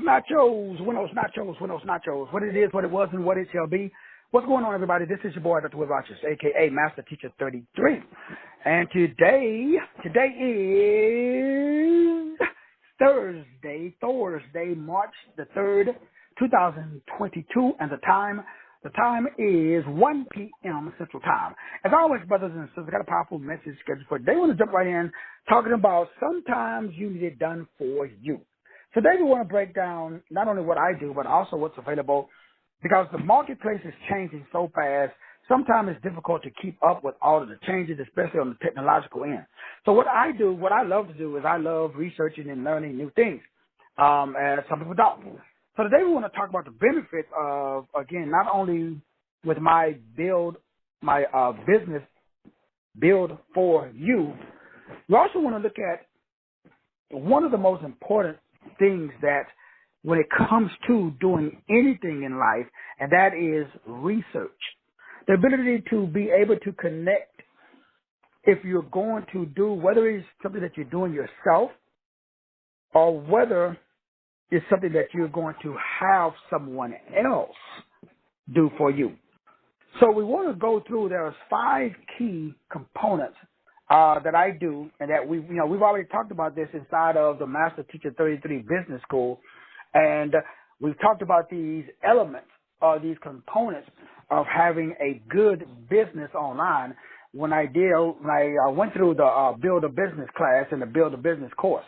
Nachos, Winos Nachos, Winos Nachos. What it is, what it was, and what it shall be. What's going on, everybody? This is your boy, Dr. Will Rogers, a.k.a. Master Teacher 33. And today is Thursday, March the 3rd, 2022, and the time is 1 p.m. Central Time. As always, brothers and sisters, I got a powerful message scheduled for today. I want to jump right in talking about sometimes you need it done for you. Today we want to break down not only what I do, but also what's available, because the marketplace is changing so fast. Sometimes it's difficult to keep up with all of the changes, especially on the technological end. So what I love to do is I love researching and learning new things, as some people don't. So today we want to talk about the benefits of, again, not only with my business build for you, we also want to look at one of the most important things that when it comes to doing anything in life, and that is research. The ability to be able to connect if you're going to do, whether it's something that you're doing yourself or whether it's something that you're going to have someone else do for you. So we want to go through, there's 5 key components that I do, and that we've already talked about this inside of the Master Teacher 33 Business School, and we've talked about these elements or these components of having a good business online when I went through the Build a Business class and the Build a Business course.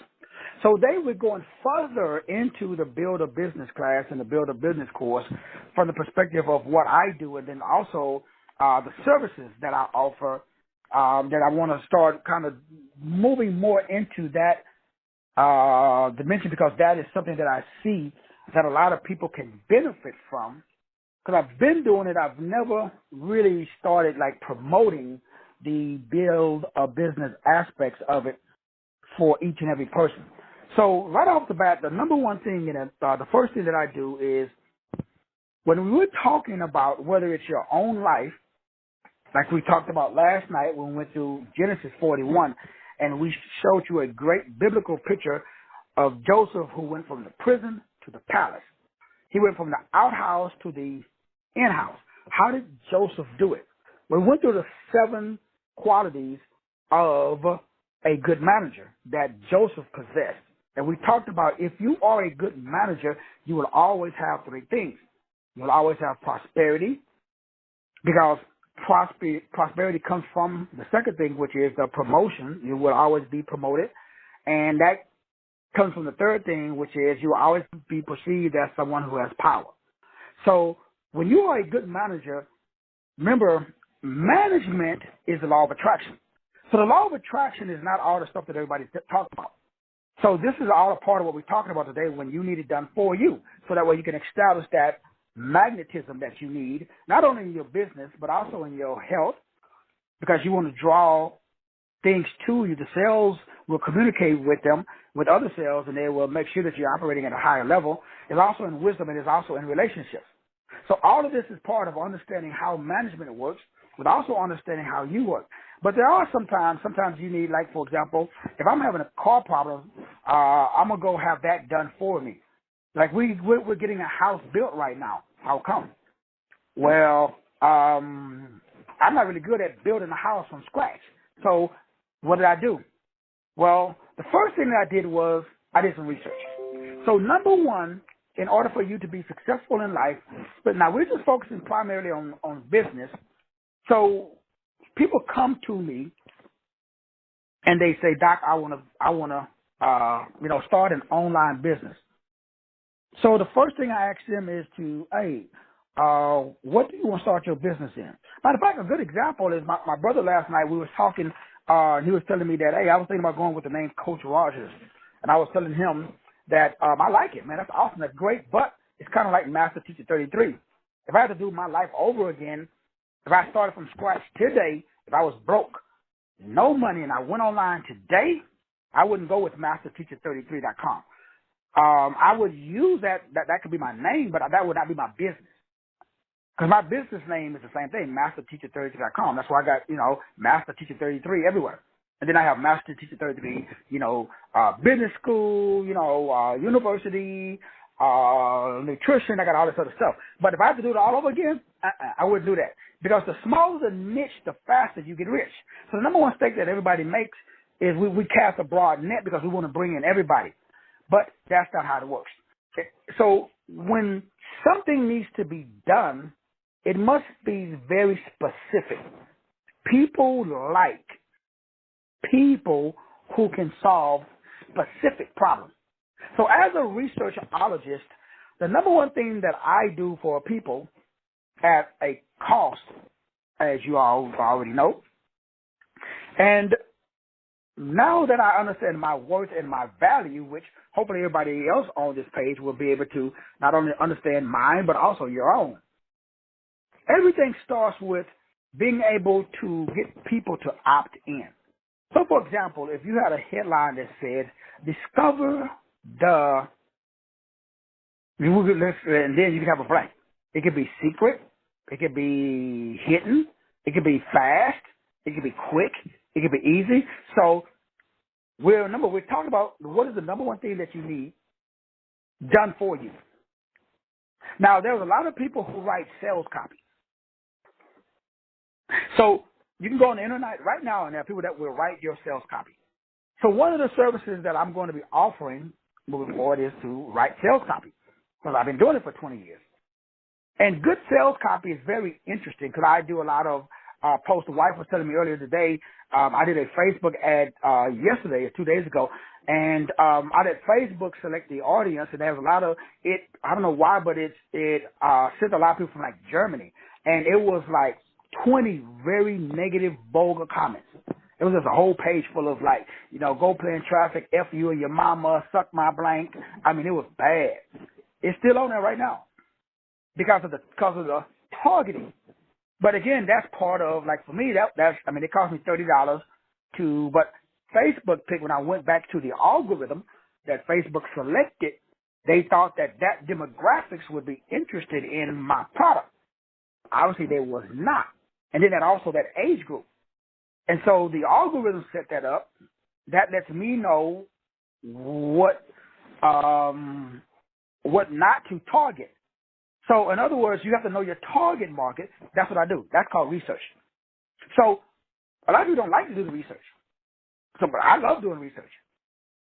So today we're going further into the Build a Business class and the Build a Business course from the perspective of what I do, and then also the services that I offer, that I want to start kind of moving more into that dimension, because that is something that I see that a lot of people can benefit from. Because I've been doing it, I've never really started like promoting the build a business aspects of it for each and every person. So right off the bat, the number one thing, and the first thing that I do is when we're talking about whether it's your own life, like we talked about last night when we went through Genesis 41, and we showed you a great biblical picture of Joseph, who went from the prison to the palace. He went from the outhouse to the in-house. How did Joseph do it? We went through the 7 qualities of a good manager that Joseph possessed. And we talked about if you are a good manager, you will always have 3 things. You will always have prosperity, because prosperity comes from the second thing, which is the promotion. You will always be promoted. And that comes from the third thing, which is you will always be perceived as someone who has power. So when you are a good manager, remember, management is the law of attraction. So the law of attraction is not all the stuff that everybody talks about. So this is all a part of what we're talking about today, when you need it done for you. So that way you can establish that magnetism that you need, not only in your business, but also in your health, because you want to draw things to you. The cells will communicate with them, with other cells, and they will make sure that you're operating at a higher level. It's also in wisdom, and it's also in relationships. So all of this is part of understanding how management works, but also understanding how you work. But there are sometimes you need, like, for example, if I'm having a car problem, I'm going to go have that done for me. Like we're getting a house built right now. How come? Well, I'm not really good at building a house from scratch. So what did I do? Well, the first thing that I did was I did some research. So number one, in order for you to be successful in life, but now we're just focusing primarily on business. So people come to me and they say, Doc, I want to start an online business. So the first thing I ask them is what do you want to start your business in? Matter of fact, a good example is my brother last night. We were talking, he was telling me that, I was thinking about going with the name Coach Rogers. And I was telling him that I like it, man. That's awesome. That's great. But it's kind of like Master Teacher 33. If I had to do my life over again, if I started from scratch today, if I was broke, no money, and I went online today, I wouldn't go with MasterTeacher33.com. I would use that could be my name, but that would not be my business. Because my business name is the same thing, MasterTeacher33.com. That's why I got, Master Teacher 33 everywhere. And then I have Master Teacher 33, business school, university, nutrition. I got all this other stuff. But if I have to do it all over again, I wouldn't do that. Because the smaller the niche, the faster you get rich. So the number one mistake that everybody makes is we cast a broad net because we want to bring in everybody. But that's not how it works. Okay? So when something needs to be done, it must be very specific. People like people who can solve specific problems. So as a researchologist, the number one thing that I do for people at a cost, as you all already know, and now that I understand my worth and my value, which hopefully everybody else on this page will be able to not only understand mine, but also your own. Everything starts with being able to get people to opt in. So, for example, if you had a headline that said, discover the, and then you could have a blank. It could be secret. It could be hidden. It could be fast. It could be quick. It could be easy. So, we're talking about what is the number one thing that you need done for you. Now, there's a lot of people who write sales copy. So, you can go on the internet right now and there are people that will write your sales copy. So one of the services that I'm going to be offering moving forward is to write sales copy because I've been doing it for 20 years. And good sales copy is very interesting because I do a lot of posts. The wife was telling me earlier today, I did a Facebook ad yesterday or 2 days ago, and I let Facebook select the audience, and there's a lot of it. I don't know why, but it sent a lot of people from like Germany, and it was like 20 very negative, vulgar comments. It was just a whole page full of like, go play in traffic, F you and your mama, suck my blank. I mean, it was bad. It's still on there right now because of the targeting. But again, that's part of, like for me, it cost me $30 but Facebook picked, when I went back to the algorithm that Facebook selected, they thought that demographics would be interested in my product. Obviously, they was not. And then that age group. And so the algorithm set that up. That lets me know what not to target. So in other words, you have to know your target market. That's what I do. That's called research. So a lot of people don't like to do the research. But I love doing research.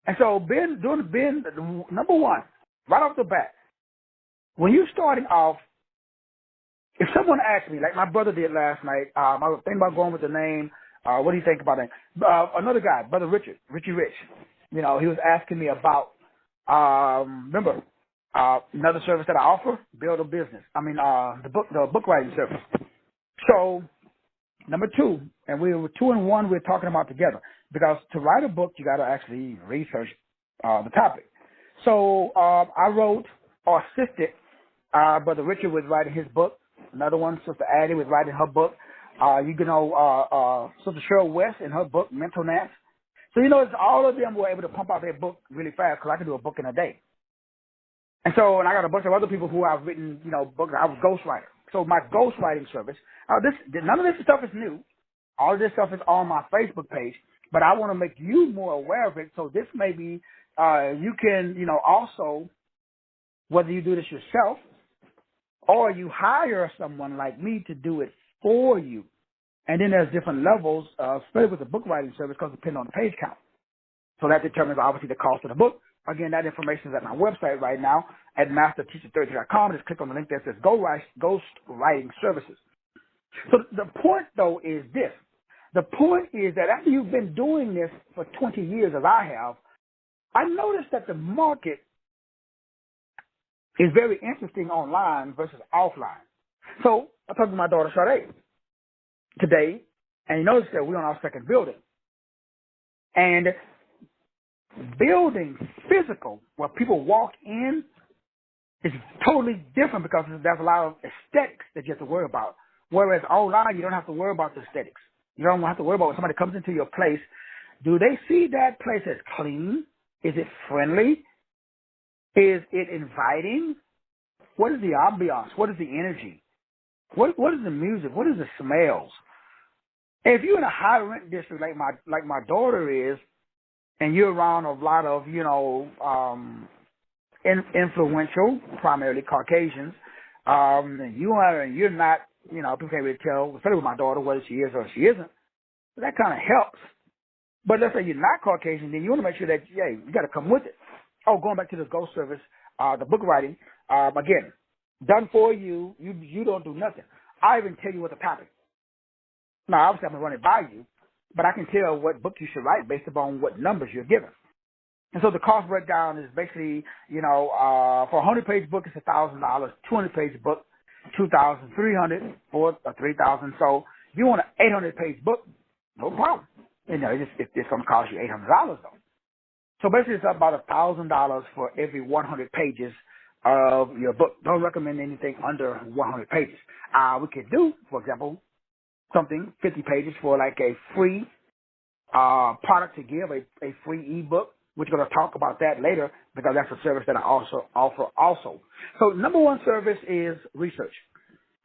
And so number one, right off the bat, when you're starting off, if someone asks me, like my brother did last night, I was thinking about going with the name. What do you think about that? Another guy, Brother Richie Rich. He was asking me about, remember, another service that I offer, Build a Business. The book writing service. So, number two, and we were 2 and 1 we're talking about together. Because to write a book, you got to actually research the topic. So, I wrote or assisted Brother Richard was writing his book. Another one, Sister Addie, was writing her book. Sister Cheryl West in her book, Mental Nats. So, it's all of them were able to pump out their book really fast because I can do a book in a day. And so, I got a bunch of other people who I've written, books. I was ghostwriter. So, my ghostwriting service, none of this stuff is new. All of this stuff is on my Facebook page, but I want to make you more aware of it. So, this may be, you can, also, whether you do this yourself, or you hire someone like me to do it for you. And then there's different levels, especially with the book writing service, because it depends on the page count. So that determines, obviously, the cost of the book. Again, that information is at my website right now at masterteacher30.com. Just click on the link that says Ghost Writing Services. So the point, though, is this. The point is that after you've been doing this for 20 years, as I have, I noticed that the market is very interesting online versus offline. So I talked to my daughter, Sade, today, and you notice that we're on our second building. And building physical, where people walk in, is totally different because there's a lot of aesthetics that you have to worry about. Whereas online, you don't have to worry about the aesthetics. You don't have to worry about when somebody comes into your place. Do they see that place as clean? Is it friendly? Is it inviting? What is the ambiance? What is the energy? What is the music? What is the smells? And if you're in a high rent district like my daughter is, and you're around a lot of influential, primarily Caucasians. You're not, people can't really tell, especially with my daughter, whether she is or she isn't. So that kind of helps. But let's say you're not Caucasian, then you want to make sure that, you got to come with it. Oh, going back to the ghost service, the book writing, again, done for you. You don't do nothing. I even tell you what the topic. Now, obviously, I'm going to run it by you, but I can tell what book you should write based upon what numbers you're given. And so the cost breakdown is basically, for a 100-page book, it's $1,000. 200-page book, $2,300 for a $3,000. So if you want an 800-page book, no problem. It's going to cost you $800 though. So basically, it's about $1,000 for every 100 pages of your book. Don't recommend anything under 100 pages. We could do, for example, something 50 pages for like a free product to give, a free ebook. We're going to talk about that later because that's a service that I also offer also. So number one service is research.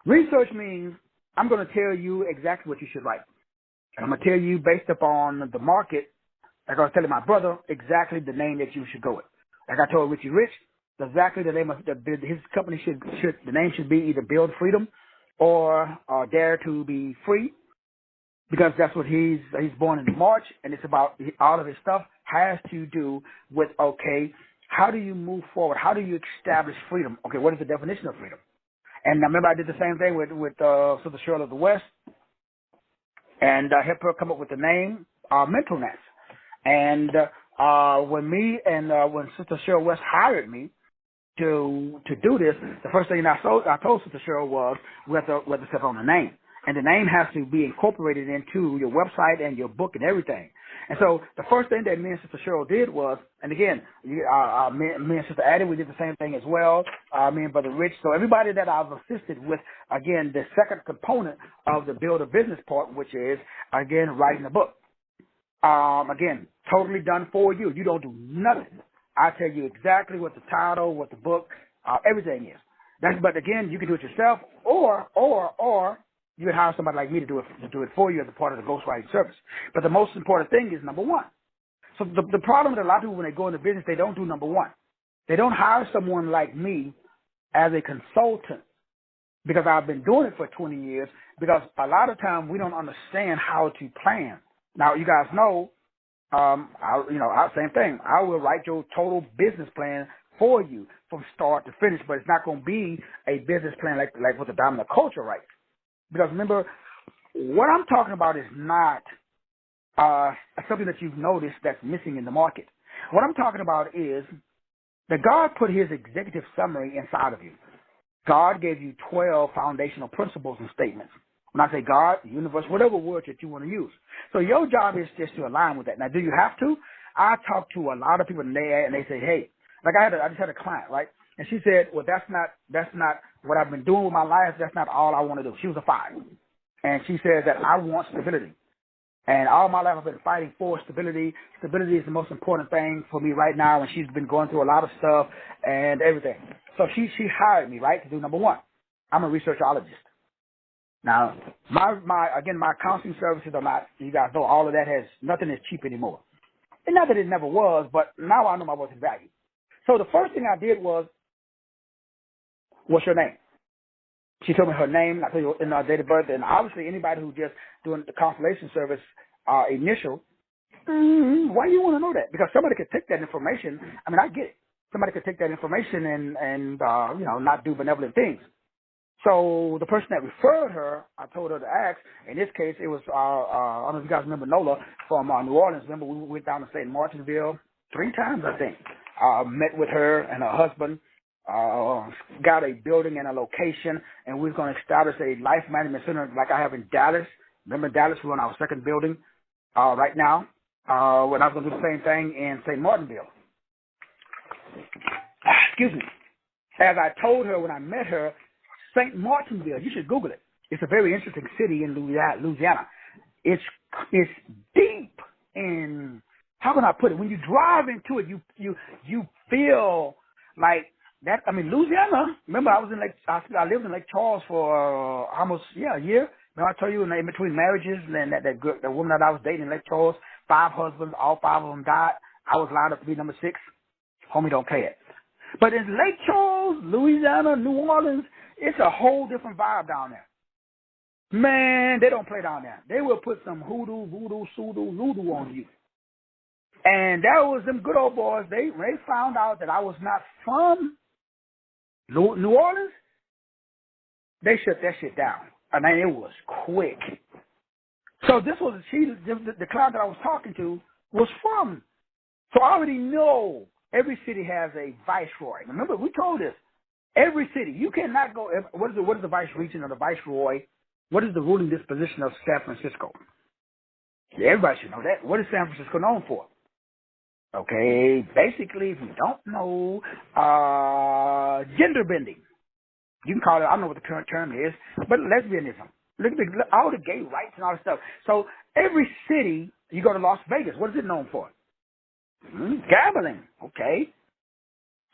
Research means I'm going to tell you exactly what you should write. And I'm going to tell you based upon the market, like I was telling my brother, exactly the name that you should go with. Like I told Richie Rich, exactly the name of his company the name should be either Build Freedom or Dare to Be Free, because that's what he's born in March, and it's about all of his stuff has to do with, okay, how do you move forward? How do you establish freedom? Okay, what is the definition of freedom? And I remember I did the same thing with Sister Cheryl of the West, and I helped her come up with the name Mental Nets. And when Sister Cheryl West hired me to do this, the first thing I told Sister Cheryl was we have to set on the name. And the name has to be incorporated into your website and your book and everything. And so the first thing that me and Sister Cheryl did was, and again, me and Sister Addie, we did the same thing as well, me and Brother Rich. So everybody that I've assisted with, again, the second component of the build a business part, which is, again, writing a book. Again, totally done for you. You don't do nothing. I tell you exactly what the title, what the book, everything is. But again, you can do it yourself, or you can hire somebody like me to do it for you as a part of the ghostwriting service. But the most important thing is number one. So the problem with a lot of people when they go into business, they don't do number one. They don't hire someone like me as a consultant, because I've been doing it for 20 years, because a lot of times we don't understand how to plan. Now, you guys know, same thing. I will write your total business plan for you from start to finish, but it's not going to be a business plan like what the dominant culture writes. Because remember, what I'm talking about is not something that you've noticed that's missing in the market. What I'm talking about is that God put his executive summary inside of you. God gave you 12 foundational principles and statements. When I say God, the universe, whatever word that you want to use. So your job is just to align with that. Now, do you have to? I talk to a lot of people and they say, hey, like I just had a client, right? And she said, well, that's not what I've been doing with my life. That's not all I want to do. She was a 5. And she said that I want stability. And all my life I've been fighting for stability. Stability is the most important thing for me right now. And she's been going through a lot of stuff and everything. So she hired me, right, to do number one. I'm a researchologist. Now, my counseling services are not, you guys know all of that nothing is cheap anymore. And not that it never was, but now I know my worth and value. So the first thing I did was, what's your name? She told me her name, I told you in her date of birth, and obviously anybody who just doing the constellation service initial, why do you want to know that? Because somebody could take that information. I mean, I get it. Somebody could take that information and not do benevolent things. So the person that referred her, I told her to ask. In this case, it was, I don't know if you guys remember Nola from New Orleans. Remember, we went down to St. Martinsville 3 times, I think. Met with her and her husband, got a building and a location, and we're going to establish a life management center like I have in Dallas. Remember Dallas, we're on our second building right now. When I was going to do the same thing in St. Martinsville. Excuse me. As I told her when I met her, St. Martinsville, you should Google it. It's a very interesting city in Louisiana. It's deep in, how can I put it? When you drive into it, you feel like that. I mean, Louisiana. Remember, I lived in Lake Charles for almost a year. Remember, I told you in between marriages, and that woman that I was dating in Lake Charles, 5 husbands, all 5 of them died. I was lined up to be number 6. Homie, don't play it. But in Lake Charles, Louisiana, New Orleans, it's a whole different vibe down there. Man, they don't play down there. They will put some hoodoo, voodoo, sudo, voodoo on you. And that was them good old boys. When they found out that I was not from New Orleans, they shut that shit down. I mean, it was quick. So this was the clown that I was talking to was from. So I already know every city has a viceroy. Remember, we told this. Every city, you cannot go. What is the vice regent or the viceroy? What is the ruling disposition of San Francisco? Yeah, everybody should know that. What is San Francisco known for? Okay, basically, if you don't know, gender bending. You can call it, I don't know what the current term is, but lesbianism. Look at all the gay rights and all this stuff. So every city, you go to Las Vegas, what is it known for? Gambling, okay.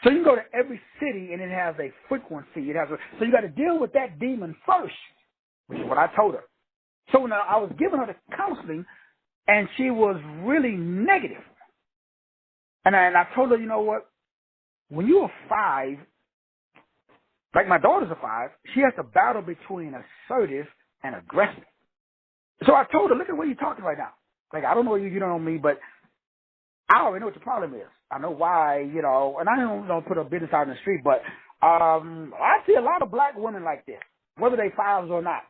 So you can go to every city and it has a frequency. So you got to deal with that demon first, which is what I told her. So when I was giving her the counseling, and she was really negative. And I told her, you know what? When you are 5, like my daughter's a 5, she has to battle between assertive and aggressive. So I told her, look at what you're talking right now. Like, I don't know you don't know me, but I already know what the problem is. I know why, and I don't put a business out in the street, but I see a lot of black women like this, whether they 5s or not,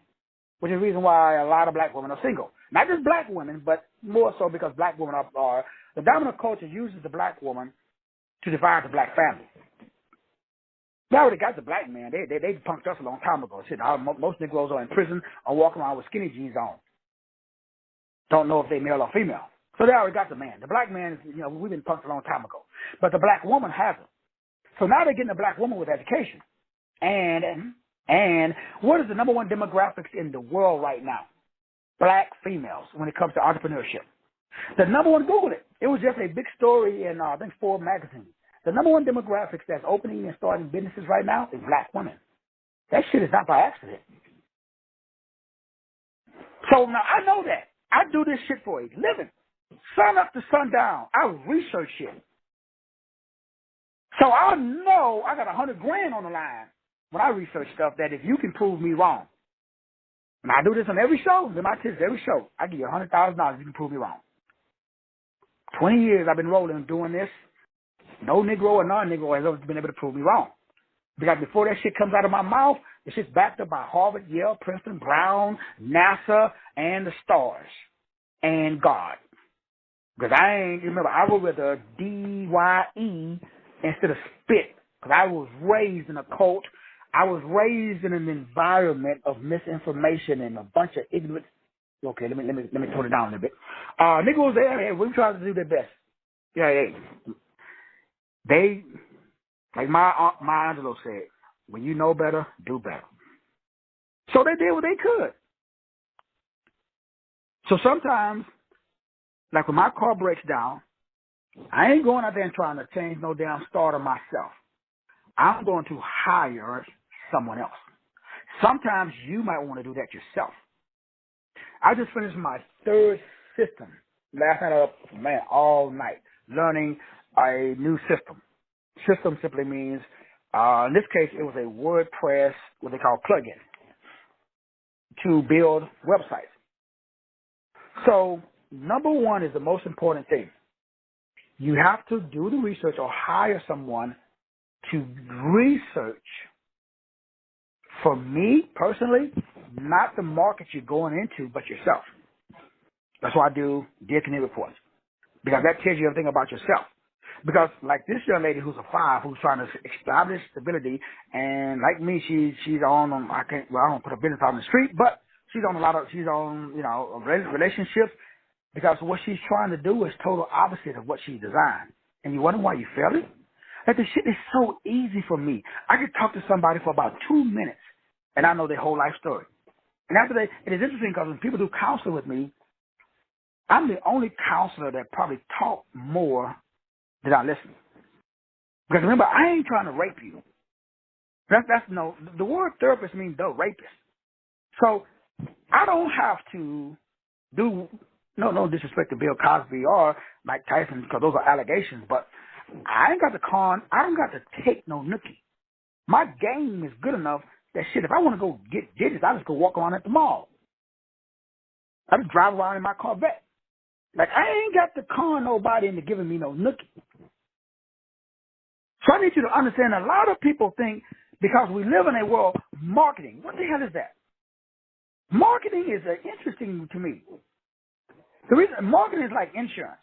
which is the reason why a lot of black women are single. Not just black women, but more so because black women are the dominant culture uses the black woman to divide the black family. They already got the black man. They punked us a long time ago. Shit, most Negroes are in prison or walking around with skinny jeans on. Don't know if they male or female. So they already got the man. The black man is, we've been punked a long time ago. But the black woman hasn't. So now they're getting the black woman with education. And what is the number one demographics in the world right now? Black females when it comes to entrepreneurship. The number one, Google it. It was just a big story in, I think, Forbes magazine. The number one demographics that's opening and starting businesses right now is black women. That shit is not by accident. So now I know that. I do this shit for a living. Sun up to sundown. I research shit. So I know I got $100,000 on the line when I research stuff that if you can prove me wrong. And I do this on every show, in my tips, every show. I give you $100,000 if you can prove me wrong. 20 years I've been rolling doing this. No Negro or non-Negro has ever been able to prove me wrong. Because before that shit comes out of my mouth, the shit's backed up by Harvard, Yale, Princeton, Brown, NASA, and the stars. And God. Because remember, I was with a D-Y-E instead of spit. Because I was raised in a cult. I was raised in an environment of misinformation and a bunch of ignorance. Okay, let me tone it down a little bit. Negroes there, we try to do their best. Yeah. They, like my Aunt Maya Angelou said, when you know better, do better. So they did what they could. So sometimes, like when my car breaks down, I ain't going out there and trying to change no damn starter myself. I'm going to hire someone else. Sometimes you might want to do that yourself. I just finished my 3rd system. Last night I was up, all night, learning a new system. System simply means, in this case, it was a WordPress, what they call plugin, to build websites. So, number one is the most important thing. You have to do the research or hire someone to research. For me, personally, not the market you're going into, but yourself. That's why I do Dear Connect reports. Because that tells you everything about yourself. Because like this young lady who's a 5, who's trying to establish stability, and like me, she's on, I don't put a business out on the street, but she's on relationships, because what she's trying to do is total opposite of what she designed. And you wonder why you failing? Like the shit is so easy for me. I could talk to somebody for about 2 minutes, and I know their whole life story. And after that, it is interesting because when people do counseling with me, I'm the only counselor that probably talk more than I listen. Because remember, I ain't trying to rape you. The word therapist means the rapist. So I don't have to do, no disrespect to Bill Cosby or Mike Tyson, because those are allegations, but I ain't got the con. I don't got to take no nookie. My game is good enough that shit, if I want to go get digits, I just go walk around at the mall. I just drive around in my Corvette. Like, I ain't got to con nobody into giving me no nookie. So I need you to understand a lot of people think because we live in a world, marketing. What the hell is that? Marketing is interesting to me. The reason marketing is like insurance.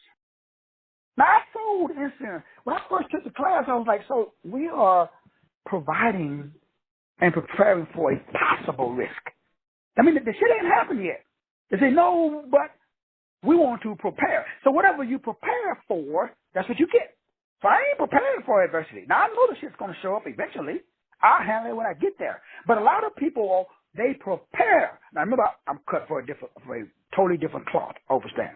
Now, I sold insurance. When I first took the class, I was like, so we are providing and preparing for a possible risk. I mean, the shit ain't happened yet. They say, no, but we want to prepare. So whatever you prepare for, that's what you get. So I ain't prepared for adversity. Now, I know the shit's going to show up eventually. I'll handle it when I get there. But a lot of people, they prepare. Now, remember, I'm cut for a totally different cloth, overstand.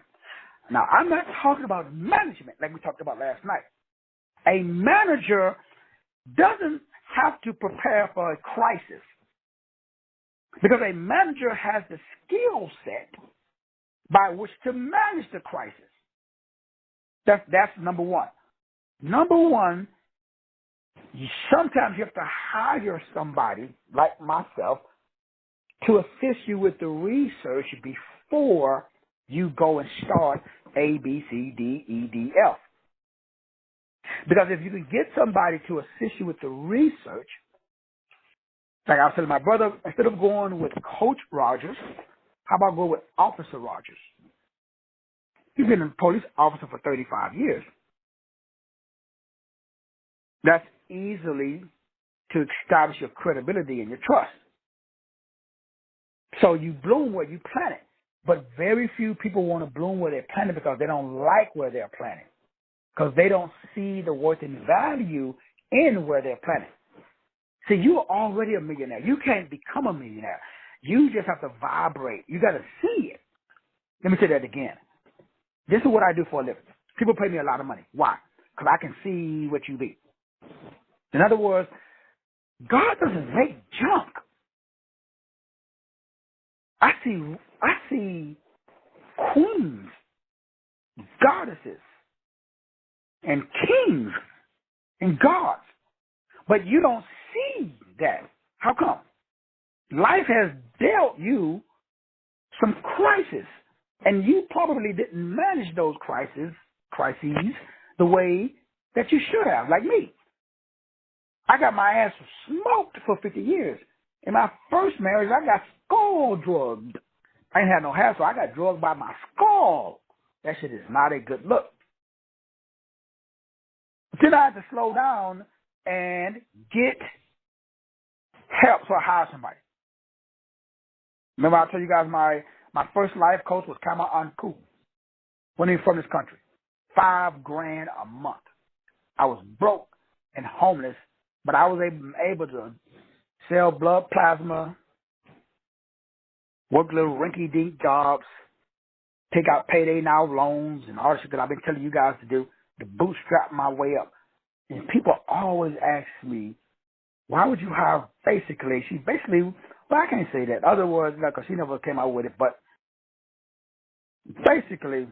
Now, I'm not talking about management like we talked about last night. A manager doesn't have to prepare for a crisis because a manager has the skill set by which to manage the crisis. That's number one. Number one, sometimes you have to hire somebody like myself to assist you with the research before you go and start A, B, C, D, E, D, F. Because if you can get somebody to assist you with the research, like I was telling my brother, instead of going with Coach Rogers, how about go with Officer Rogers? He's been a police officer for 35 years. That's easily to establish your credibility and your trust. So you bloom where you plant it. But very few people want to bloom where they're planted because they don't like where they're planted. Because they don't see the worth and value in where they're planted. See, you're already a millionaire. You can't become a millionaire. You just have to vibrate. You got to see it. Let me say that again. This is what I do for a living. People pay me a lot of money. Why? Because I can see what you be. In other words, God doesn't make junk. I see queens, goddesses, and kings and gods. But you don't see that. How come? Life has dealt you some crises, and you probably didn't manage those crises the way that you should have, like me. I got my ass smoked for 50 years. In my first marriage, I got skull drugged. I ain't had no hair, so I got drugged by my skull. That shit is not a good look. Then I had to slow down and get help, so I hired somebody. Remember I told you guys my first life coach was Kama Anku. When he was from this country. $5,000 a month. I was broke and homeless, but I was able to sell blood plasma, work little rinky-dink jobs, take out payday now loans and all the shit that I've been telling you guys to do to bootstrap my way up. And people always ask me, why would you hire basically, well, I can't say that. Other words, because she never came out with it, but basically,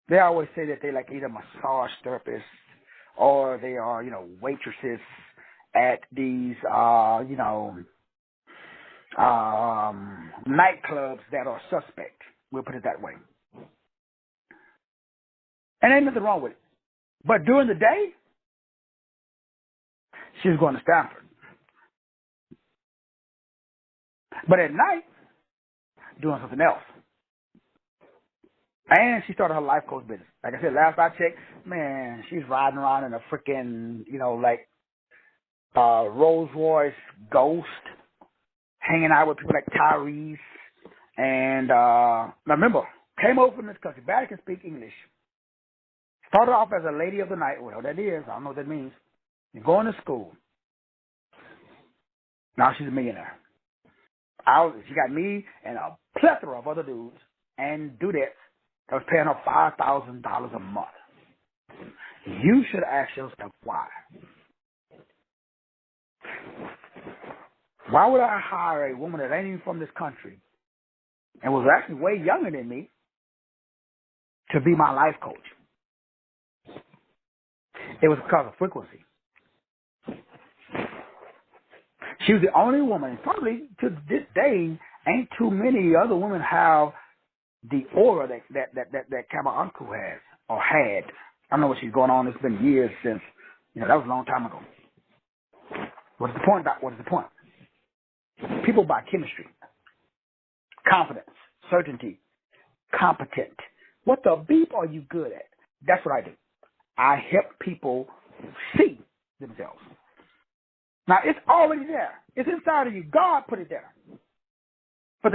they always say that they like either massage therapists or they are, waitresses at these, nightclubs that are suspect. We'll put it that way. And ain't nothing wrong with it. But during the day, she was going to Stanford. But at night, doing something else. And she started her life coach business. Like I said, last I checked, man, she's riding around in a freaking, Rolls Royce Ghost, hanging out with people like Tyrese. And now remember, came over from this country, barely can speak English. Started off as a lady of the night, whatever that is. I don't know what that means. And going to school. Now she's a millionaire. She got me and a plethora of other dudes and dudettes that was paying her $5,000 a month. You should ask yourself why. Why would I hire a woman that ain't even from this country and was actually way younger than me to be my life coach? It was because of frequency. She was the only woman, probably to this day, ain't too many other women have the aura that Kaba has or had. I don't know what she's going on. It's been years since, that was a long time ago. What's the point, Doc? What is the point? People buy chemistry, confidence, certainty, competent. What the beep are you good at? That's what I do. I help people see themselves. Now, it's already there. It's inside of you. God put it there. But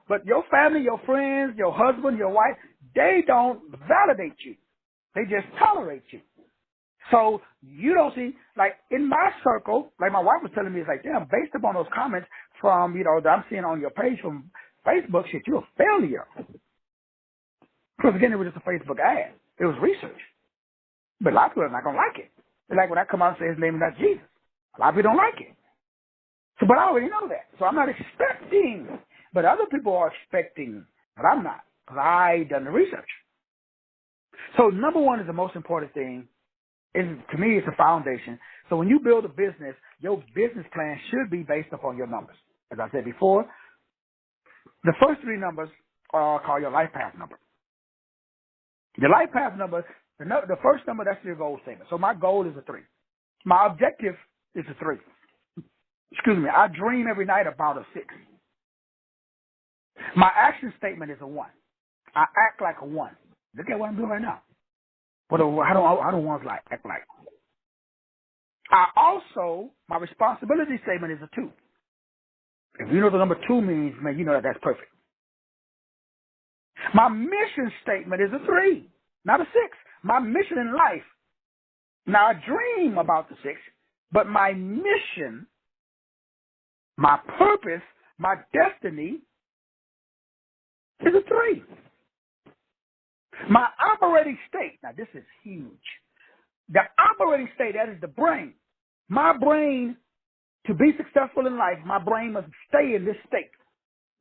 but your family, your friends, your husband, your wife, they don't validate you. They just tolerate you. So you don't see, like in my circle, like my wife was telling me, it's like, damn, based upon those comments from, that I'm seeing on your page from Facebook, shit, you're a failure. Because again, it was just a Facebook ad. It was research. But a lot of people are not going to like it. It's like when I come out and say his name is not Jesus. A lot of people don't like it. So, but I already know that. So I'm not expecting. But other people are expecting. But I'm not. Because I done the research. So number one is the most important thing. To me, it's a foundation. So when you build a business, your business plan should be based upon your numbers. As I said before, the first three numbers are called your life path number. Your life path number, the first number, that's your goal statement. So my goal is a 3. My objective is a 3. Excuse me. I dream every night about a 6. My action statement is a 1. I act like a 1. Look at what I'm doing right now. How do ones act like? My responsibility statement is a 2. If you know what the number 2 means, man, you know that's perfect. My mission statement is a 3, not a 6. My mission in life. Now, I dream about the 6, but my mission, my purpose, my destiny is a 3. My operating state, now this is huge. The operating state, that is the brain. My brain, to be successful in life, my brain must stay in this state.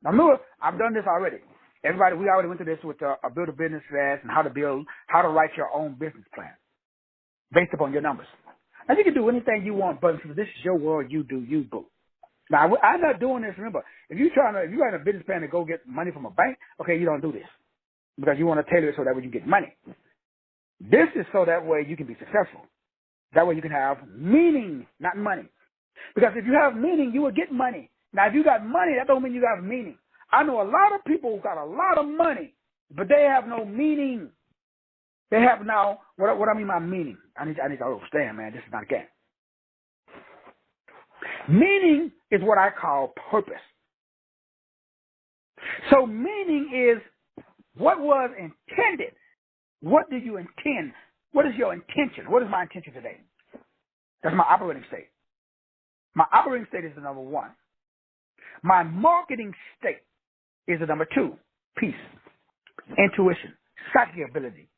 Now, remember, I've done this already. We already went through this with Build a Business Fast and how to write your own business plan based upon your numbers. Now, you can do anything you want, but this is your world, you do, you boo. Now, I'm not doing this. Remember, if you're writing a business plan to go get money from a bank, okay, you don't do this because you want to tailor it so that way you get money. This is so that way you can be successful. That way you can have meaning, not money. Because if you have meaning, you will get money. Now, if you got money, that don't mean you have meaning. I know a lot of people who got a lot of money, but they have no meaning. They have now, what I mean by meaning, I need to understand, man, this is not a game. Meaning is what I call purpose. So meaning is what was intended. What did you intend? What is your intention? What is my intention today? That's my operating state. My operating state is the number 1. My marketing state is the number 2. Peace, intuition, psychic ability.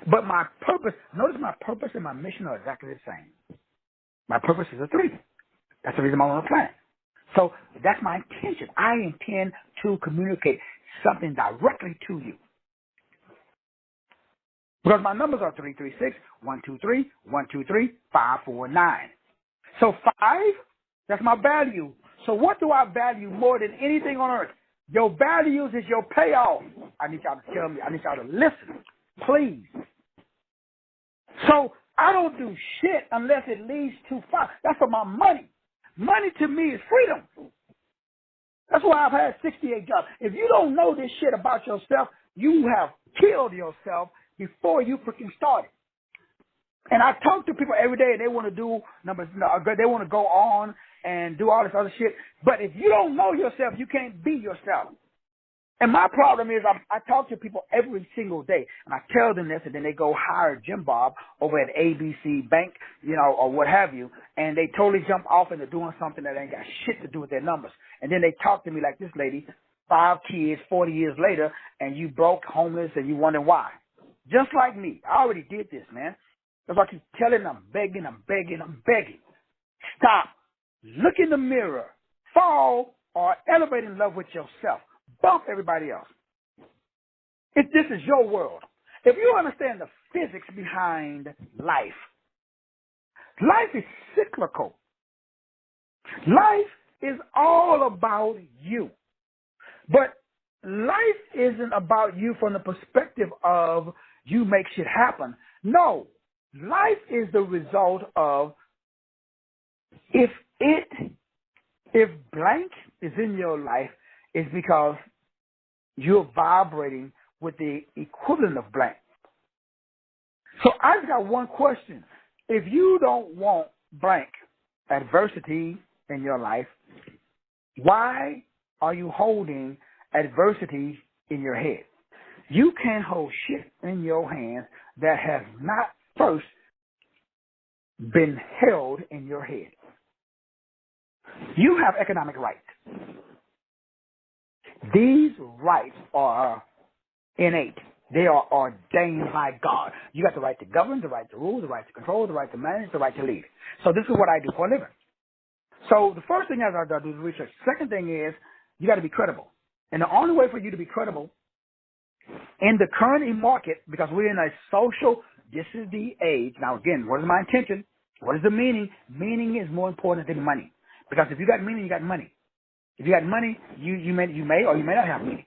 But my purpose, notice my purpose and my mission are exactly the same. My purpose is a 3. That's the reason I'm on the planet. So that's my intention. I intend to communicate something directly to you. Because my numbers are 336, 123, 123, 549. So 5, that's my value. So what do I value more than anything on earth? Your values is your payoff. I need y'all to tell me. I need y'all to listen, please. So I don't do shit unless it leads to 5. That's for my money. Money to me is freedom. That's why I've had 68 jobs. If you don't know this shit about yourself, you have killed yourself before you freaking started. And I talk to people every day and they want to do numbers, they want to go on and do all this other shit. But if you don't know yourself, you can't be yourself. And my problem is I talk to people every single day and I tell them this and then they go hire Jim Bob over at ABC Bank, or what have you. And they totally jump off into doing something that ain't got shit to do with their numbers. And then they talk to me like this lady, 5 kids, 40 years later, and you broke, homeless, and you wondering why. Just like me. I already did this, man. That's why I keep telling them, I'm begging. Stop. Look in the mirror. Fall or elevate in love with yourself. Bump everybody else. This is your world. If you understand the physics behind life. Life is cyclical. Life is all about you. But life isn't about you from the perspective of you make shit happen. No. Life is the result of if blank is in your life, it's because you're vibrating with the equivalent of blank. So I've got one question. If you don't want blank adversity in your life, why are you holding adversity in your head? You can't hold shit in your hands that has not first been held in your head. You have economic rights. These rights are innate. They are ordained by God. You got the right to govern, the right to rule, the right to control, the right to manage, the right to lead. So this is what I do for a living. So the first thing I got to do is research. Second thing is you got to be credible. And the only way for you to be credible in the current market, because we're in a social, this is the age. Now again, what is my intention? What is the meaning? Meaning is more important than money. Because if you got meaning, you got money. If you got money, you may or you may not have meaning.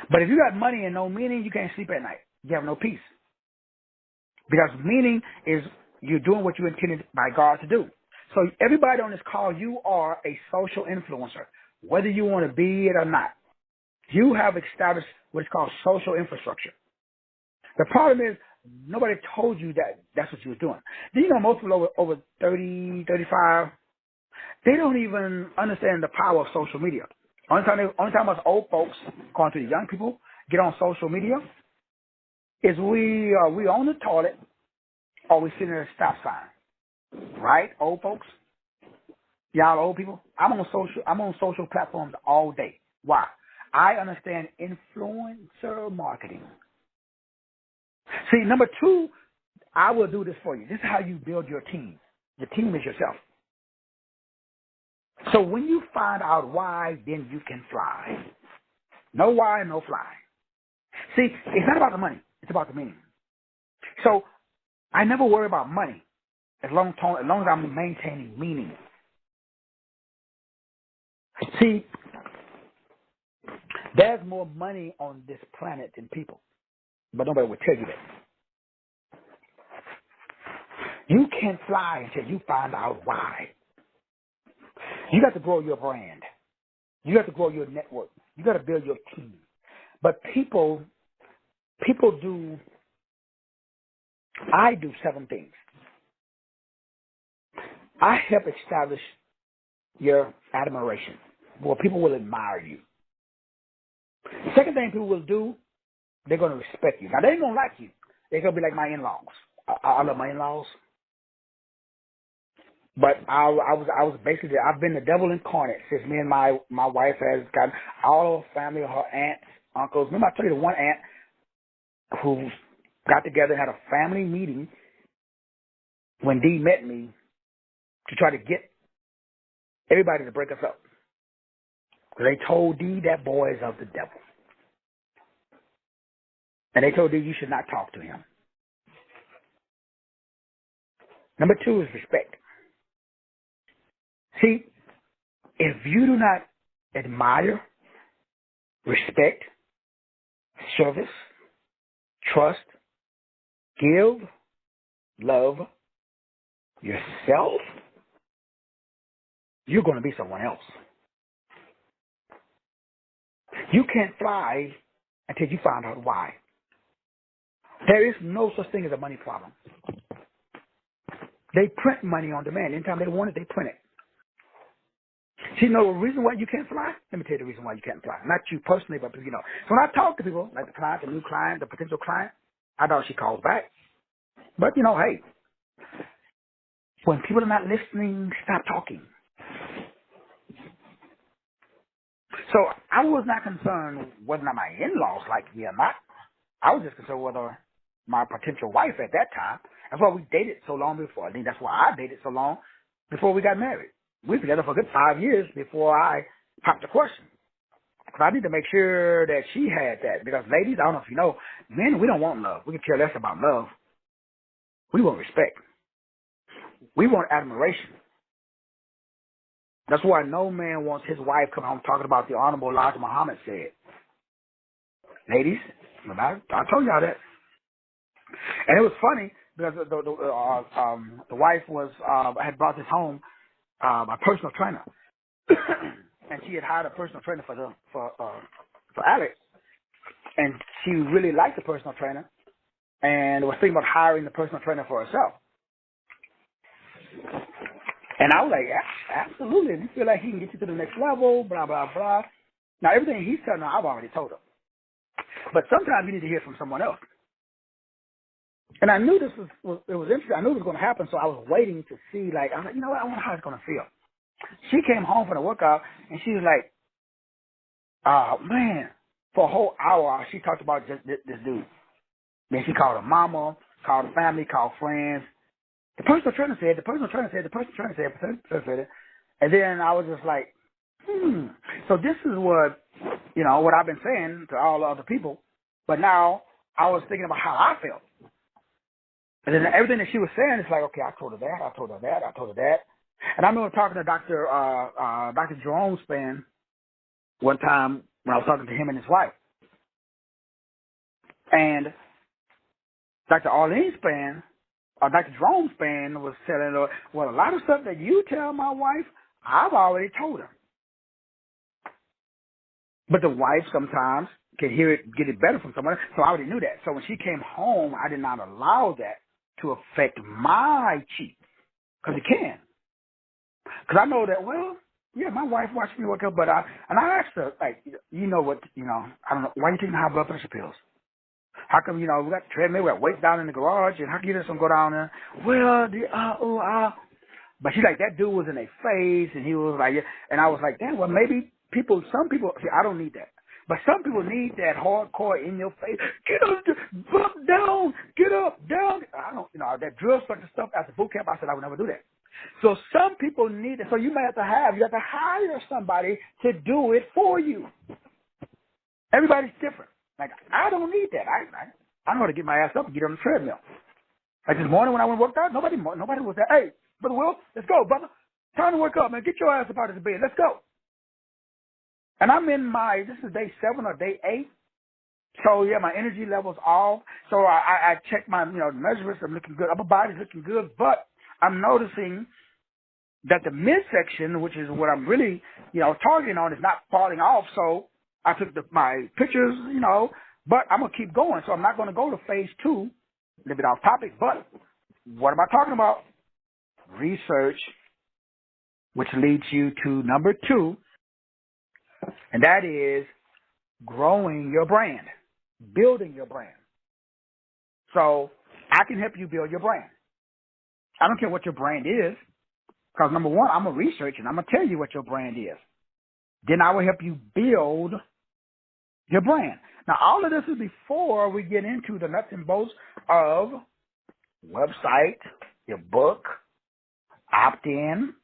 But if you got money and no meaning, you can't sleep at night. You have no peace. Because meaning is you're doing what you intended by God to do. So everybody on this call, you are a social influencer, whether you want to be it or not. You have established what is called social infrastructure. The problem is nobody told you that that's what you were doing. Do you know most people over 30, 35, they don't even understand the power of social media. Only time us old folks, according to the young people, get on social media is we on the toilet or we sitting at a stop sign. Right, old folks? Y'all old people? I'm on social platforms all day. Why? I understand influencer marketing. See, number two, I will do this for you. This is how you build your team. The team is yourself. So when you find out why, then you can fly. No why, no fly. See, it's not about the money. It's about the meaning. So I never worry about money as long as I'm maintaining meaning. See, there's more money on this planet than people, but nobody will tell you that. You can't fly until you find out why. You got to grow your brand. You got to grow your network. You got to build your team. But people do, I do 7 things. I help establish your admiration, where people will admire you. Second thing people will do, they're going to respect you. Now, they ain't going to like you. They're going to be like my in-laws. I love my in-laws. But I was basically, I've been the devil incarnate since me and my wife has gotten all her family, her aunts, uncles. Remember I told you the one aunt who got together and had a family meeting when Dee met me to try to get everybody to break us up. They told Dee that boy is of the devil. And they told Dee you should not talk to him. Number 2 is respect. See, if you do not admire, respect, service, trust, give, love yourself, you're going to be someone else. You can't fly until you find out why. There is no such thing as a money problem. They print money on demand. Anytime they want it, they print it. See, you know the reason why you can't fly? Let me tell you the reason why you can't fly. Not you personally, but you know. So when I talk to people, like the client, the new client, the potential client, I know she calls back. But, you know, hey, when people are not listening, stop talking. So I was not concerned whether or not my in-laws liked me or not. I was just concerned whether my potential wife at that time, that's why we dated so long before. I think that's why I dated so long before we got married. We were together for a good 5 years before I popped the question. Because I need to make sure that she had that. Because ladies, I don't know if you know, men, we don't want love. We can care less about love. We want respect. We want admiration. That's why no man wants his wife coming home talking about the Honorable Elijah Muhammad said. Ladies, I told y'all that. And it was funny because the wife was had brought this home, a personal trainer, and she had hired a personal trainer for Alex, and she really liked the personal trainer, and was thinking about hiring the personal trainer for herself. And I was like, absolutely. If you feel like he can get you to the next level, blah blah blah. Now everything he's telling her, I've already told her. But sometimes you need to hear from someone else. And I knew this was interesting. I knew it was going to happen, so I was waiting to see, like, I was like, you know what, I wonder how it's going to feel. She came home from the workout, and she was like, oh, man, for a whole hour, she talked about just this dude. Then she called her mama, called her family, called friends. The personal trainer said, and then I was just like, So this is what I've been saying to all the other people, but now I was thinking about how I felt. And then everything that she was saying is like, okay, I told her that. And I remember talking to Dr. Jerome Span one time when I was talking to him and his wife. And Dr. Arlene Span, or Dr. Jerome Span was telling her, well, a lot of stuff that you tell my wife, I've already told her. But the wife sometimes can get it better from someone else. So I already knew that. So when she came home, I did not allow that to affect my cheat. Because it can. Because I know that, well, yeah, my wife watched me work out, but I asked her, like, I don't know, why are you taking high blood pressure pills? How come, we got the treadmill, we got weights down in the garage, and how come you just don't go down there? Well, but she's like, that dude was in a phase, and he was like, yeah. And I was like, damn, well, maybe some people, see, I don't need that. But some people need that hardcore in your face. Get up, down, get up, down. I don't, that drill structure stuff after boot camp, I said I would never do that. So some people need it. So you have to hire somebody to do it for you. Everybody's different. Like, I don't need that. I know how to get my ass up and get on the treadmill. Like this morning when I went and worked out, nobody was there. Hey, Brother Will, let's go, brother. Time to work up, man. Get your ass up out of the bed. Let's go. And I'm in this is day 7 or day 8. So, yeah, my energy level's off. So I check my, measurements. I'm looking good. Upper body's looking good. But I'm noticing that the midsection, which is what I'm really, targeting on, is not falling off. So I took my pictures, but I'm going to keep going. So I'm not going to go to phase 2, a little bit off topic. But what am I talking about? Research, which leads you to number 2, and that is growing your brand, building your brand. So I can help you build your brand. I don't care what your brand is, because number 1, I'm going to research and I'm going to tell you what your brand is. Then I will help you build your brand. Now, all of this is before we get into the nuts and bolts of website, your book, opt-in,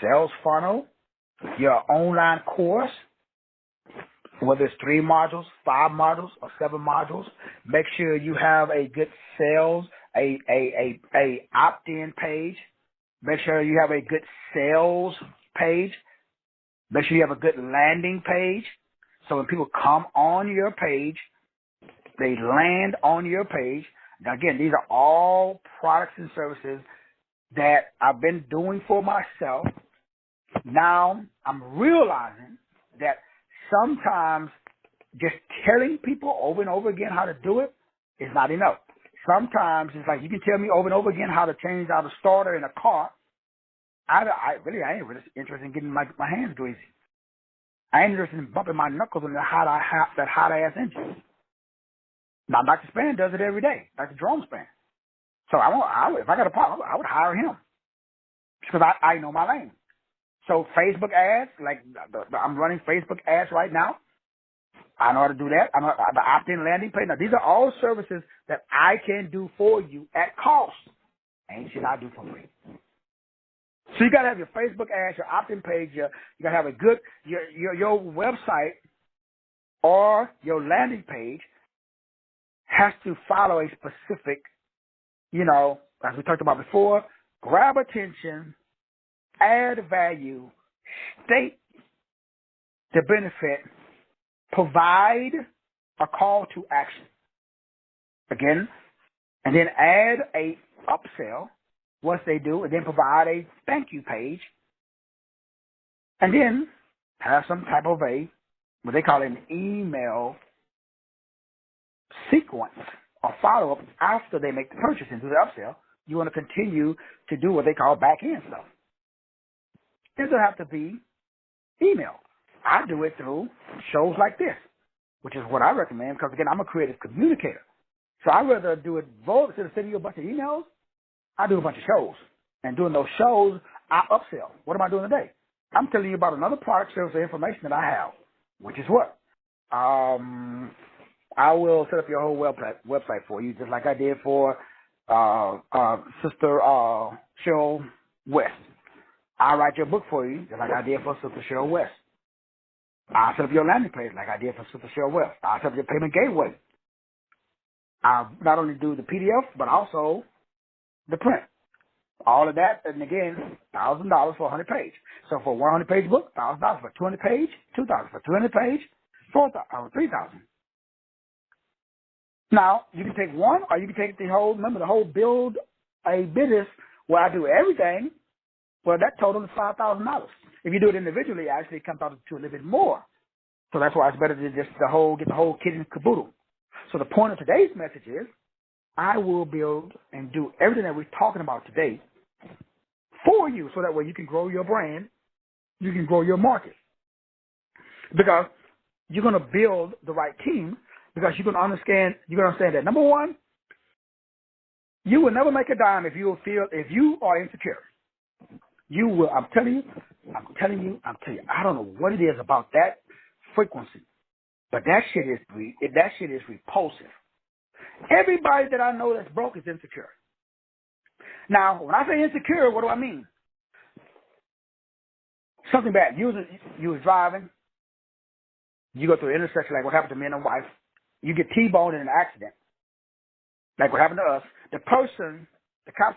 sales funnel, your online course, whether it's 3 modules, 5 modules, or 7 modules. Make sure you have a good sales, a opt-in page. Make sure you have a good sales page. Make sure you have a good landing page. So when people come on your page, they land on your page. Now, again, these are all products and services that I've been doing for myself. Now I'm realizing that sometimes just telling people over and over again how to do it is not enough. Sometimes it's like you can tell me over and over again how to change out a starter in a car. I ain't really interested in getting my hands greasy. I ain't interested in bumping my knuckles on that hot-ass engine. Now, Dr. Span does it every day, Dr. Jerome Span. So if I got a problem, I would hire him because I know my lane. So Facebook ads, like I'm running Facebook ads right now. I know how to do that. I know the opt-in landing page. Now, these are all services that I can do for you at cost. Ain't shit I do for free. So you got to have your Facebook ads, your opt-in page. You got to have a good your website or your landing page has to follow a specific, as we talked about before, grab attention, add value, state the benefit, provide a call to action. Again, and then add a upsell once they do, and then provide a thank you page, and then have some type of what they call an email sequence or follow-up after they make the purchase and do the upsell. You want to continue to do what they call back-end stuff. It doesn't have to be email. I do it through shows like this, which is what I recommend because, again, I'm a creative communicator. So I'd rather do it both. Instead of sending you a bunch of emails, I do a bunch of shows. And doing those shows, I upsell. What am I doing today? I'm telling you about another product, service, or information that I have, which is what? I will set up your whole website for you, just like I did for Sister Cheryl West. I'll write your book for you, just like I did for Sister Cheryl West. I'll set up your landing page like I did for Sister Cheryl West. I'll set up your payment gateway. I'll not only do the PDF, but also the print. All of that, and again, $1,000 for a 100-page. So for a 100-page book, $1,000 for 200-page, $2,000 for 200-page, $4,000, $3,000. Now, you can take one, or you can take the whole build a business where I do everything. Well, that total is $5,000. If you do it individually, actually it comes out to a little bit more. So that's why it's better to just get the whole kit and caboodle. So the point of today's message is, I will build and do everything that we're talking about today for you, so that way you can grow your brand, you can grow your market. Because you're going to build the right team, because you're going to understand that, number one, you will never make a dime if you are insecure. You will, I'm telling you, I don't know what it is about that frequency, but that shit is repulsive. Everybody that I know that's broke is insecure. Now, when I say insecure, what do I mean? Something bad. You was driving. You go through an intersection like what happened to me and my wife. You get T-boned in an accident, like what happened to us. The cops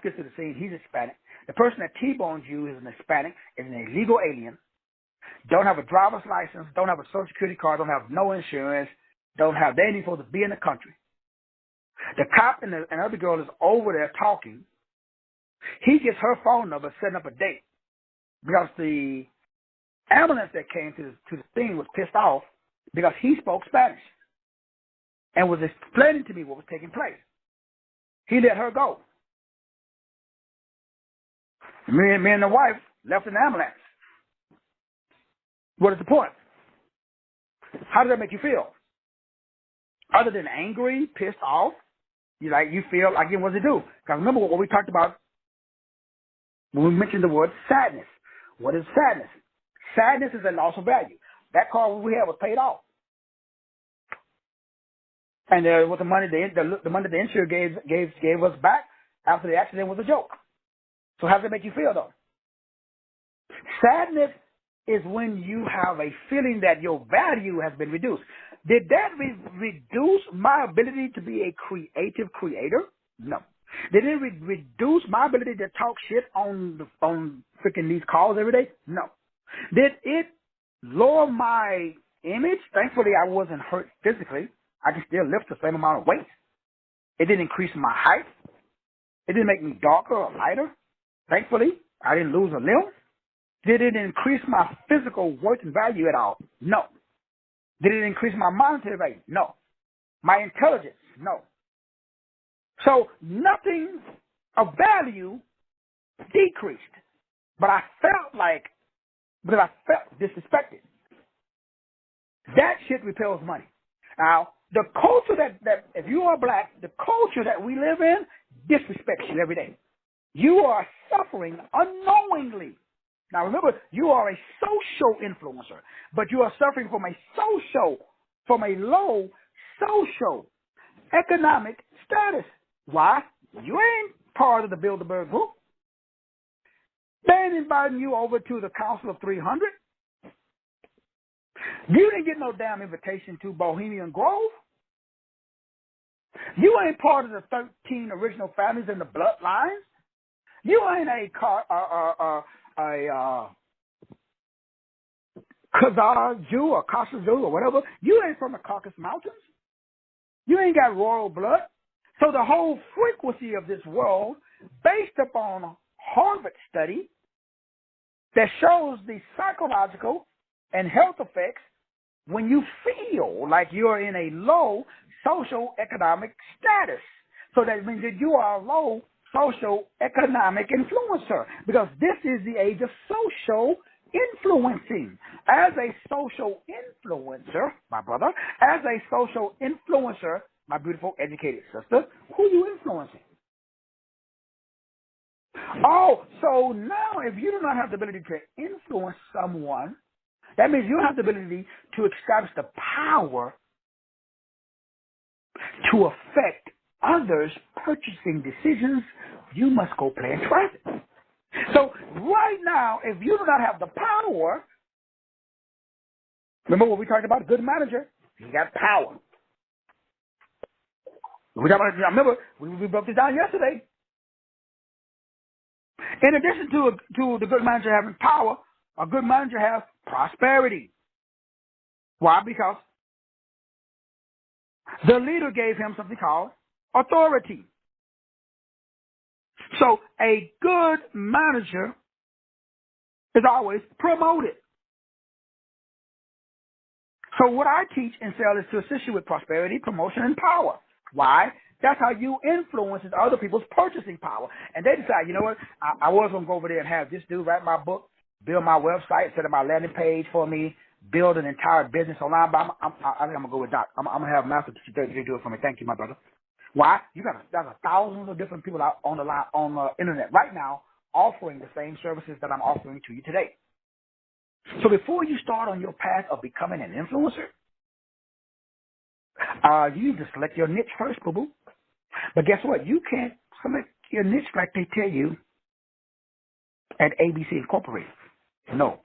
get to the scene. He's Hispanic. The person that T-boned you is an Hispanic, is an illegal alien, don't have a driver's license, don't have a Social Security card, don't have no insurance, they ain't even supposed to be in the country. The cop and the other girl is over there talking. He gets her phone number, setting up a date, because the ambulance that came to the scene was pissed off because he spoke Spanish and was explaining to me what was taking place. He let her go. Me and the wife left in the ambulance. What is the point? How does that make you feel? Other than angry, pissed off, you feel like, what does it do? Because remember what we talked about when we mentioned the word sadness. What is sadness? Sadness is a loss of value. That car we had was paid off. And what the money the insurer gave us back after the accident was a joke. So how does it make you feel, though? Sadness is when you have a feeling that your value has been reduced. Did that reduce my ability to be a creative creator? No. Did it reduce my ability to talk shit on freaking these calls every day? No. Did it lower my image? Thankfully, I wasn't hurt physically. I can still lift the same amount of weight. It didn't increase my height. It didn't make me darker or lighter. Thankfully, I didn't lose a limb. Did it increase my physical worth and value at all? No. Did it increase my monetary value? No. My intelligence? No. So nothing of value decreased. But I felt disrespected. That shit repels money. Now, the culture that if you are black, the culture that we live in disrespects you every day. You are suffering unknowingly. Now remember, you are a social influencer, but you are suffering from a low social economic status. Why? You ain't part of the Bilderberg group. They ain't inviting you over to the Council of 300. You didn't get no damn invitation to Bohemian Grove. You ain't part of the 13 original families in the bloodlines. You ain't a Khazar Jew or Kasa Jew or whatever. You ain't from the Caucasus Mountains. You ain't got royal blood. So the whole frequency of this world, based upon a Harvard study that shows the psychological and health effects when you feel like you're in a low social economic status. So that means that you are a low social economic influencer, because this is the age of social influencing. As a social influencer, my brother, as a social influencer, my beautiful educated sister, who are you influencing? Oh, so now if you do not have the ability to influence someone, that means you don't have the ability to establish the power to affect others' purchasing decisions. You must go play in traffic. So right now, if you do not have the power, remember what we talked about? A good manager, he got power. Remember, we broke this down yesterday. In addition to the good manager having power, a good manager has prosperity. Why? Because the leader gave him something called authority. So a good manager is always promoted. So what I teach and sell is to assist you with prosperity, promotion, and power. Why? That's how you influence other people's purchasing power. And they decide, you know what, I was going to go over there and have this dude write my book, build my website, set up my landing page for me, build an entire business online. But I think I'm going to go with Doc. I'm going to have Master to do it for me. Thank you, my brother. Why? There's thousands of different people out on the line, on the internet right now offering the same services that I'm offering to you today. So before you start on your path of becoming an influencer, you need to select your niche first, boo-boo. But guess what? You can't select your niche like they tell you at ABC Incorporated. No.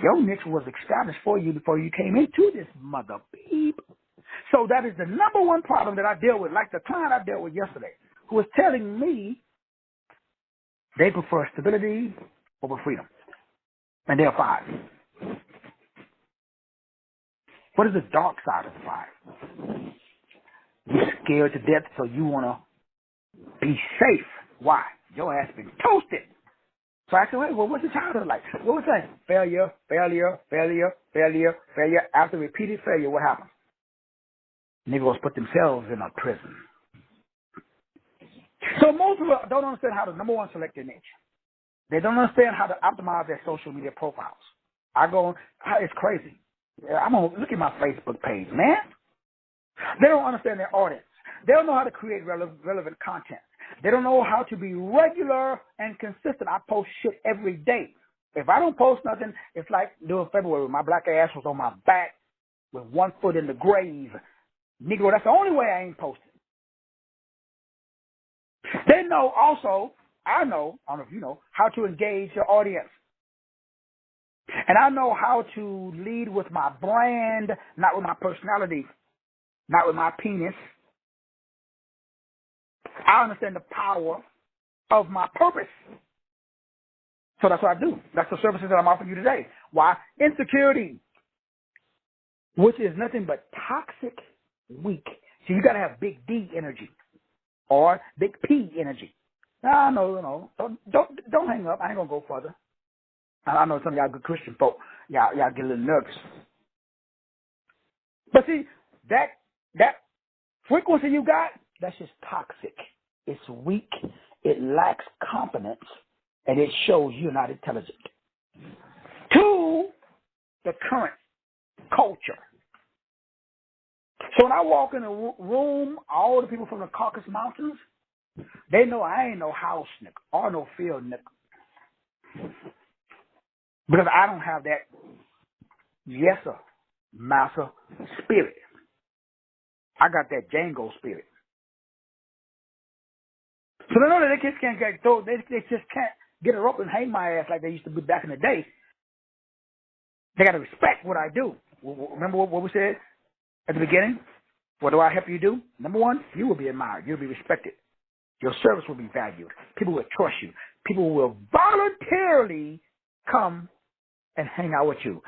Your niche was established for you before you came into this mother beep. So that is the number one problem that I deal with, like the client I dealt with yesterday, who was telling me they prefer stability over freedom. And they're 5. What is the dark side of the 5? You're scared to death, so you want to be safe. Why? Your ass been toasted. So I said, wait, well, what's your childhood like? What was that? Failure, failure, failure, failure, failure. After repeated failure, what happens? Negroes put themselves in a prison. So most people don't understand how to, number one, select their niche. They don't understand how to optimize their social media profiles. It's crazy. I'm going to look at my Facebook page, man. They don't understand their audience. They don't know how to create relevant content. They don't know how to be regular and consistent. I post shit every day. If I don't post nothing, it's like during February, my black ass was on my back with one foot in the grave. Negro, that's the only way I ain't posting. They know also, I don't know if you know, how to engage your audience. And I know how to lead with my brand, not with my personality, not with my penis. I understand the power of my purpose. So that's what I do. That's the services that I'm offering you today. Why? Insecurity, which is nothing but toxic, weak. So you got to have big D energy or big P energy. No. Don't hang up. I ain't going to go further. I know some of y'all good Christian folk. Y'all get a little nervous. But see, that frequency you got, that's just toxic. It's weak. It lacks confidence. And it shows you're not intelligent. 2, the current culture. So when I walk in a room, all the people from the Caucasus Mountains, they know I ain't no house nigga or no field nigga. Because I don't have that yes sir, massa spirit. I got that Django spirit. So they know that they just can't they just can't get a rope and hang my ass like they used to do back in the day. They got to respect what I do. Remember what we said at the beginning? What do I help you do? Number one, you will be admired. You'll be respected. Your service will be valued. People will trust you. People will voluntarily come and hang out with you.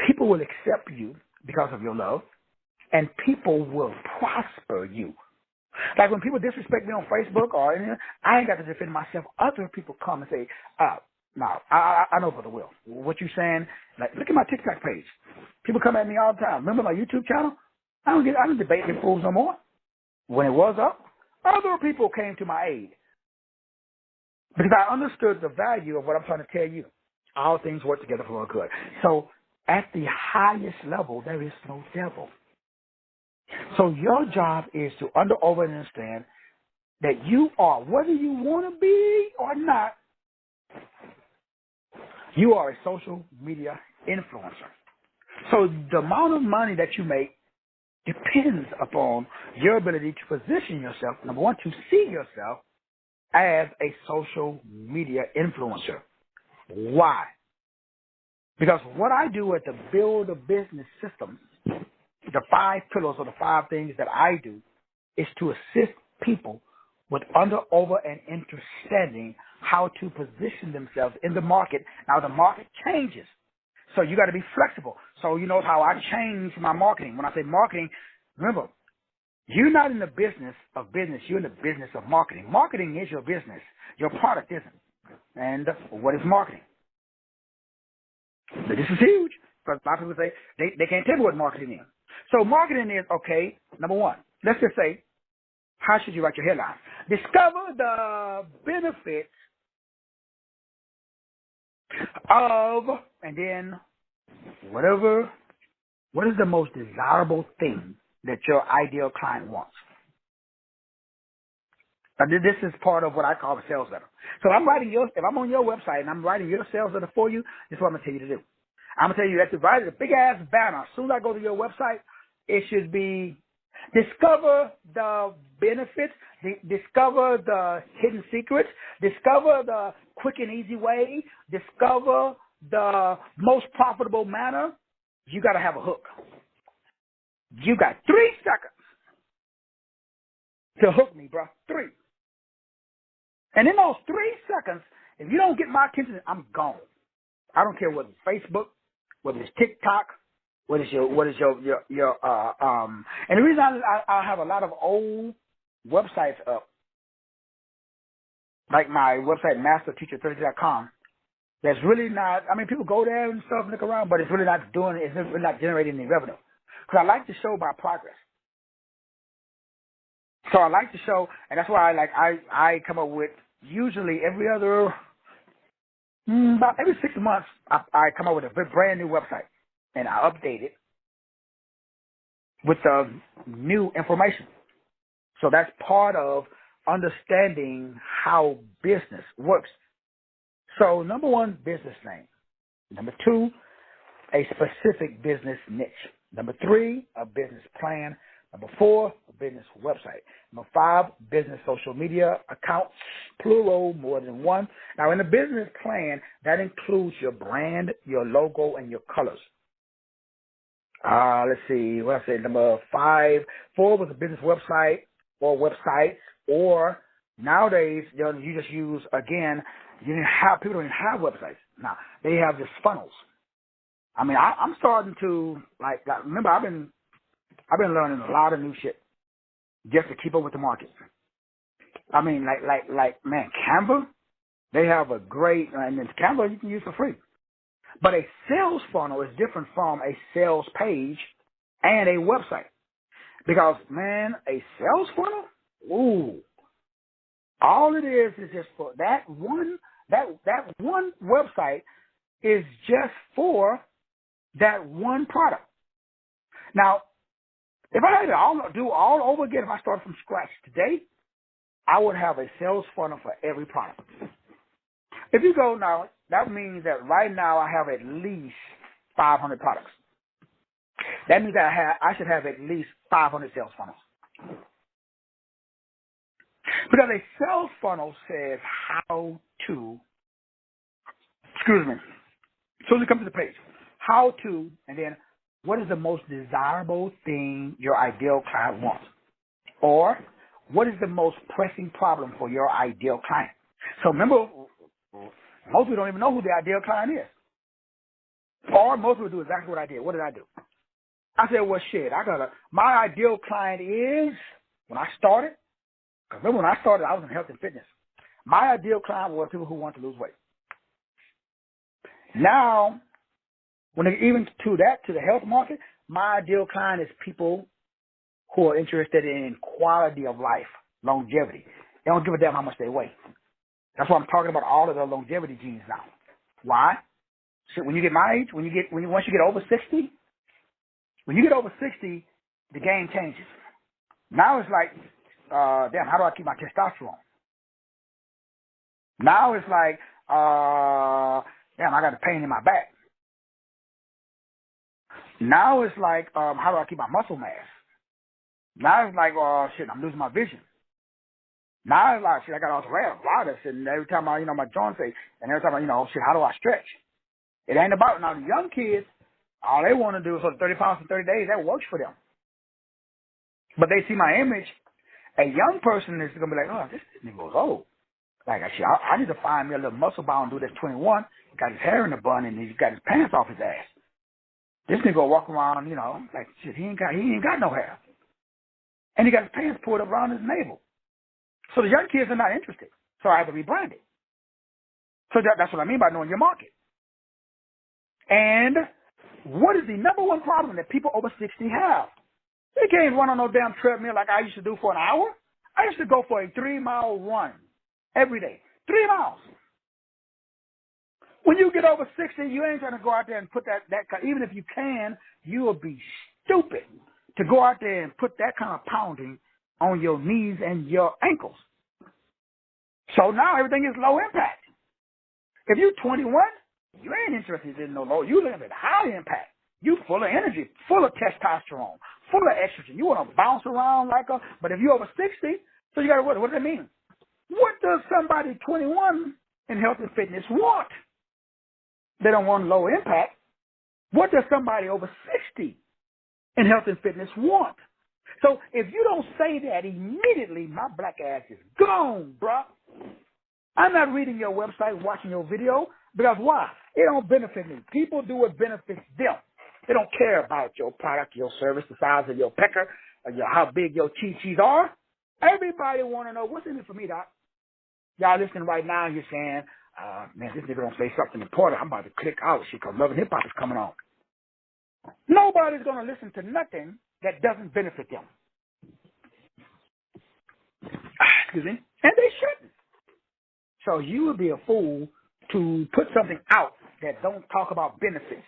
People will accept you because of your love, and people will prosper you. Like when people disrespect me on Facebook or anything, I ain't got to defend myself. Other people come and say, no, I know Brother Will. What you saying? Like, look at my TikTok page. People come at me all the time. Remember my YouTube channel? I don't debate with fools no more. When it was up, other people came to my aid because I understood the value of what I'm trying to tell you. All things work together for our good. So at the highest level, there is no devil. So your job is to understand that you are, whether you want to be or not, you are a social media influencer. So the amount of money that you make depends upon your ability to position yourself, number one, to see yourself as a social media influencer. Why? Because what I do at the Build a Business System, the 5 pillars or the 5 things that I do is to assist people with over, and understanding how to position themselves in the market. Now, the market changes, so you got to be flexible. So you know how I change my marketing. When I say marketing, remember, you're not in the business of business. You're in the business of marketing. Marketing is your business. Your product isn't. And what is marketing? This is huge because a lot of people say they can't tell me what marketing is. So marketing is, okay, number one, let's just say, how should you write your headline? Discover the benefits of, and then what is the most desirable thing that your ideal client wants? Now, this is part of what I call a sales letter. So if I'm on your website and I'm writing your sales letter for you, this is what I'm going to tell you to do. I'm going to tell you that to write a big-ass banner. As soon as I go to your website, it should be discover the benefits, discover the hidden secrets, discover the quick and easy way, discover the most profitable manner. You got to have a hook. You got 3 seconds to hook me, bro. 3. And in those 3 seconds, if you don't get my attention, I'm gone. I don't care whether it's Facebook, whether it's TikTok, what is your and the reason I have a lot of old websites up, like my website masterteacher30.com, that's really not, I mean, people go there and stuff and look around, but it's really not generating any revenue. Because I like to show my progress. So I like to show, and that's why I come up with usually about every 6 months, I come up with a brand new website. And I update it with the new information. So that's part of understanding how business works. So number 1, business name. Number 2, a specific business niche. Number 3, a business plan. Number 4, a business website. Number 5, business social media accounts, plural, more than one. Now in the business plan, that includes your brand, your logo, and your colors. Let's see, what I say, number 4 was a business website or websites, or nowadays, you just use, again, people don't even have websites. Now, they have just funnels. I mean, I'm starting to, remember, I've been learning a lot of new shit just to keep up with the market. I mean, man, Canva, they have a great, and then Canva you can use for free. But a sales funnel is different from a sales page and a website. Because, man, a sales funnel, all it is just for that one website is just for that one product. Now, if I had to do all over again, if I started from scratch today, I would have a sales funnel for every product. If you go now, that means that right now I have at least 500 products. That means that I should have at least 500 sales funnels. Because a sales funnel says how to, as soon as it comes to the page, how to, and then what is the most desirable thing your ideal client wants? Or what is the most pressing problem for your ideal client? So remember, most people don't even know who the ideal client is. Or most people do exactly what I did. What did I do? I said, well, shit, my ideal client is, when I started, because remember when I started, I was in health and fitness. My ideal client were people who want to lose weight. Now, when they even to the health market, my ideal client is people who are interested in quality of life, longevity. They don't give a damn how much they weigh. That's why I'm talking about all of the longevity genes now. Why? So when you get my age, once you get over 60, when you get over 60, the game changes. Now it's like, damn, how do I keep my testosterone? Now it's like, damn, I got a pain in my back. Now it's like, how do I keep my muscle mass? Now it's like, shit, I'm losing my vision. Now it's like, shit, I got arthritis, and every time my joints ache, and every time shit, how do I stretch? It ain't about, now the young kids, all they want to do is 30 pounds in 30 days, that works for them. But they see my image, a young person is going to be like, oh, this nigga's old. Like, shit, I need to find me a little muscle bound dude that's 21, got his hair in a bun, and he's got his pants off his ass. This nigga will walk around, like, shit, he ain't got no hair. And he got his pants pulled up around his navel. So the young kids are not interested. So I have to rebrand it. So that's what I mean by knowing your market. And what is the number one problem that people over 60 have? They can't run on no damn treadmill like I used to do for an hour. I used to go for a 3-mile run every day. 3 miles. When you get over 60, you ain't trying to go out there and put that even if you can, you will be stupid to go out there and put that kind of pounding on your knees and your ankles. So now everything is low impact. If you're 21, you ain't interested in no low. You live at high impact. You full of energy, full of testosterone, full of estrogen. You want to bounce around but if you're over 60, so you got to, what does that mean? What does somebody 21 in health and fitness want? They don't want low impact. What does somebody over 60 in health and fitness want? So if you don't say that immediately, my black ass is gone, bruh. I'm not reading your website, watching your video, because why? It don't benefit me. People do what benefits them. They don't care about your product, your service, the size of your pecker, or how big your chi-chis are. Everybody want to know, what's in it for me, Doc? Y'all listening right now, you're saying, man, this nigga don't say something important. I'm about to click out shit because Love and Hip Hop is coming on. Nobody's going to listen to nothing that doesn't benefit them. Excuse me. And they shouldn't. So you would be a fool to put something out that don't talk about benefits.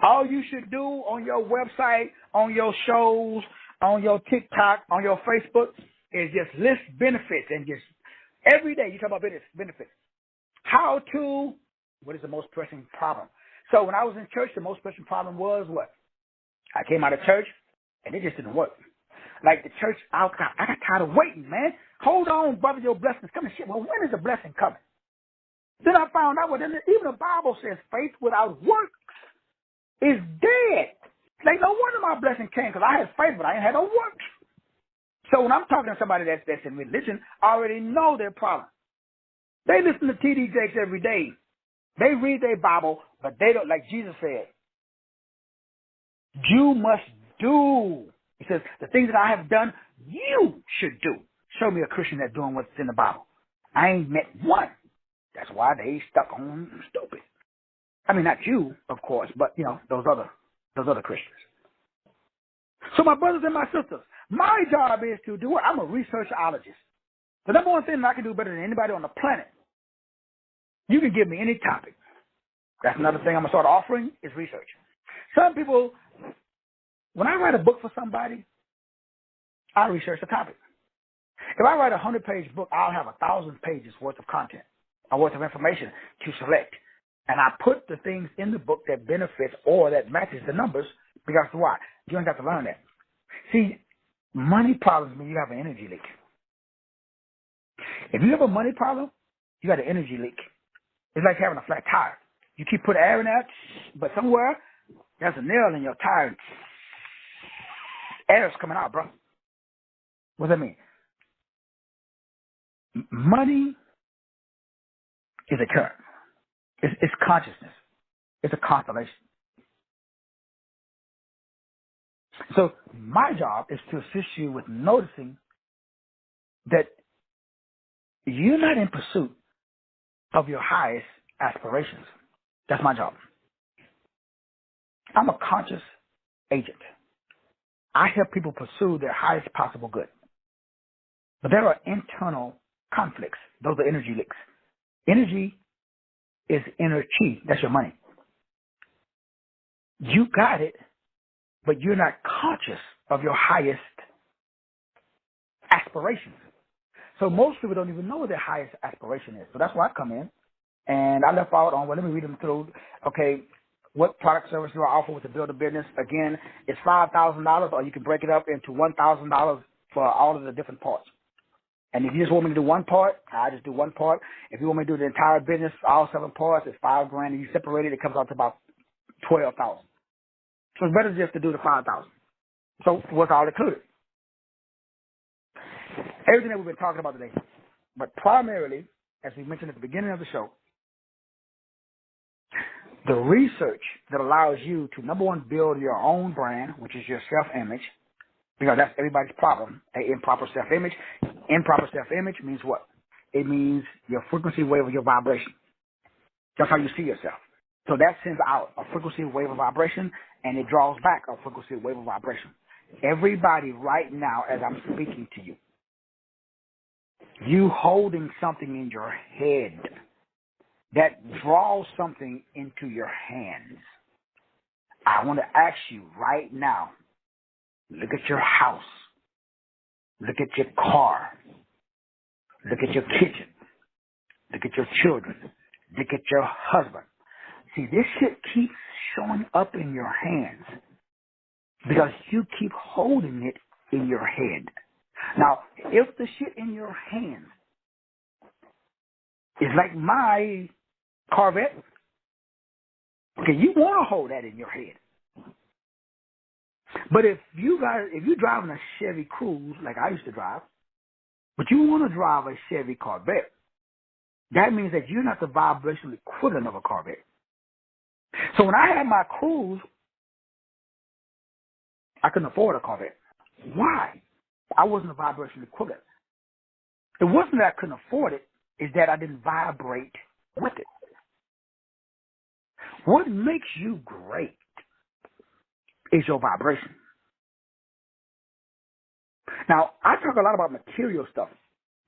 All you should do on your website, on your shows, on your TikTok, on your Facebook is just list benefits and just every day you talk about benefits. How to, what is the most pressing problem? So when I was in church, the most pressing problem was what? I came out of church and it just didn't work. Like the church, I got tired of waiting, man. Hold on, brother, your blessing's coming. Shit, well, when is the blessing coming? Then I found out, even the Bible says faith without works is dead. Like, no wonder my blessing came because I had faith, but I ain't had no works. So when I'm talking to somebody that's in religion, I already know their problem. They listen to T.D. Jakes every day. They read their Bible, but they don't, like Jesus said, you must do. He says, the things that I have done, you should do. Show me a Christian that's doing what's in the Bible. I ain't met one. That's why they stuck on stupid. I mean, not you, of course, but, those other Christians. So my brothers and my sisters, my job is to do what? I'm a researchologist. The number one thing that I can do better than anybody on the planet, you can give me any topic. That's another thing I'm going to start offering is research. Some people, when I write a book for somebody, I research the topic. If I write a 100-page book, I'll have 1,000 pages worth of content, or worth of information to select. And I put the things in the book that benefits or that matches the numbers because why? You ain't got to learn that. See, money problems mean you have an energy leak. If you have a money problem, you got an energy leak. It's like having a flat tire. You keep putting air in there, but somewhere There's a nail in your tire. Air's coming out, bro. What does that mean? Money is a current. It's consciousness. It's a constellation. So my job is to assist you with noticing that you're not in pursuit of your highest aspirations. That's my job. I'm a conscious agent. I help people pursue their highest possible good. But there are internal conflicts. Those are energy leaks. Energy is inner chi. That's your money. You got it, but you're not conscious of your highest aspirations. So most people don't even know what their highest aspiration is. So that's why I come in and I left out on, well, let me read them through. Okay, what product service do I offer with the build a business? Again, it's $5,000, or you can break it up into $1,000 for all of the different parts. And if you just want me to do one part, I just do one part. If you want me to do the entire business, all 7 parts, it's $5,000. And you separate it, it comes out to about $12,000. So it's better just to do the $5,000. So what's all included? Everything that we've been talking about today. But primarily, as we mentioned at the beginning of the show, the research that allows you to, number one, build your own brand, which is your self-image, because that's everybody's problem, an improper self-image. Improper self-image means what? It means your frequency wave of your vibration. That's how you see yourself. So that sends out a frequency wave of vibration, and it draws back a frequency wave of vibration. Everybody right now, as I'm speaking to you, you holding something in your head that draws something into your hands. I want to ask you right now, look at your house. Look at your car. Look at your kitchen. Look at your children. Look at your husband. See, this shit keeps showing up in your hands because you keep holding it in your head. Now, if the shit in your hands is like my Corvette, okay, you want to hold that in your head. But if you're driving a Chevy Cruze like I used to drive, but you want to drive a Chevy Corvette, that means that you're not the vibrational equivalent of a Corvette. So when I had my Cruze, I couldn't afford a Corvette. Why? I wasn't a vibrational equivalent. It wasn't that I couldn't afford it, it's that I didn't vibrate with it. What makes you great is your vibration. Now, I talk a lot about material stuff,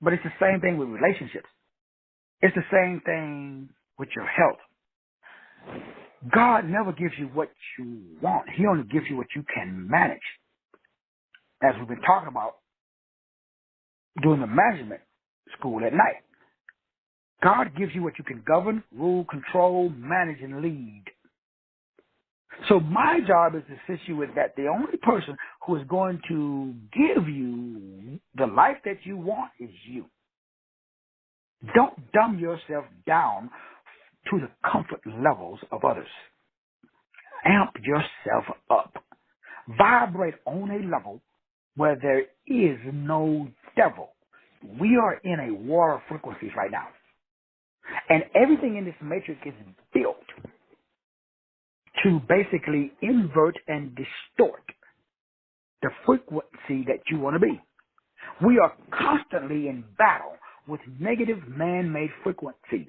but it's the same thing with relationships. It's the same thing with your health. God never gives you what you want. He only gives you what you can manage. As we've been talking about during the management school at night. God gives you what you can govern, rule, control, manage, and lead. So my job is to assist you with that. The only person who is going to give you the life that you want is you. Don't dumb yourself down to the comfort levels of others. Amp yourself up. Vibrate on a level where there is no devil. We are in a war of frequencies right now. And everything in this matrix is built to basically invert and distort the frequency that you want to be. We are constantly in battle with negative man-made frequencies.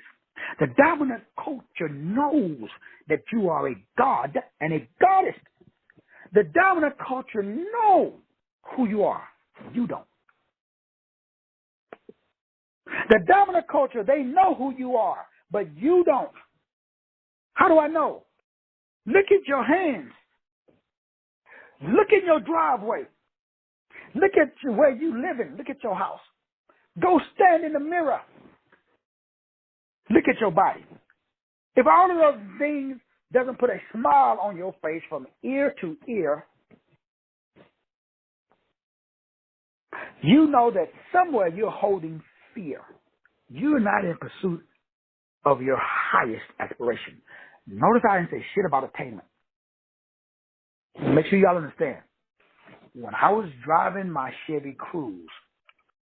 The dominant culture knows that you are a god and a goddess. The dominant culture knows who you are. You don't. The dominant culture, they know who you are, but you don't. How do I know? Look at your hands. Look in your driveway. Look at where you live in. Look at your house. Go stand in the mirror. Look at your body. If all of those things doesn't put a smile on your face from ear to ear, you know that somewhere you're holding fear. You're not in pursuit of your highest aspiration. Notice I didn't say shit about attainment. Make sure y'all understand. When I was driving my Chevy Cruze,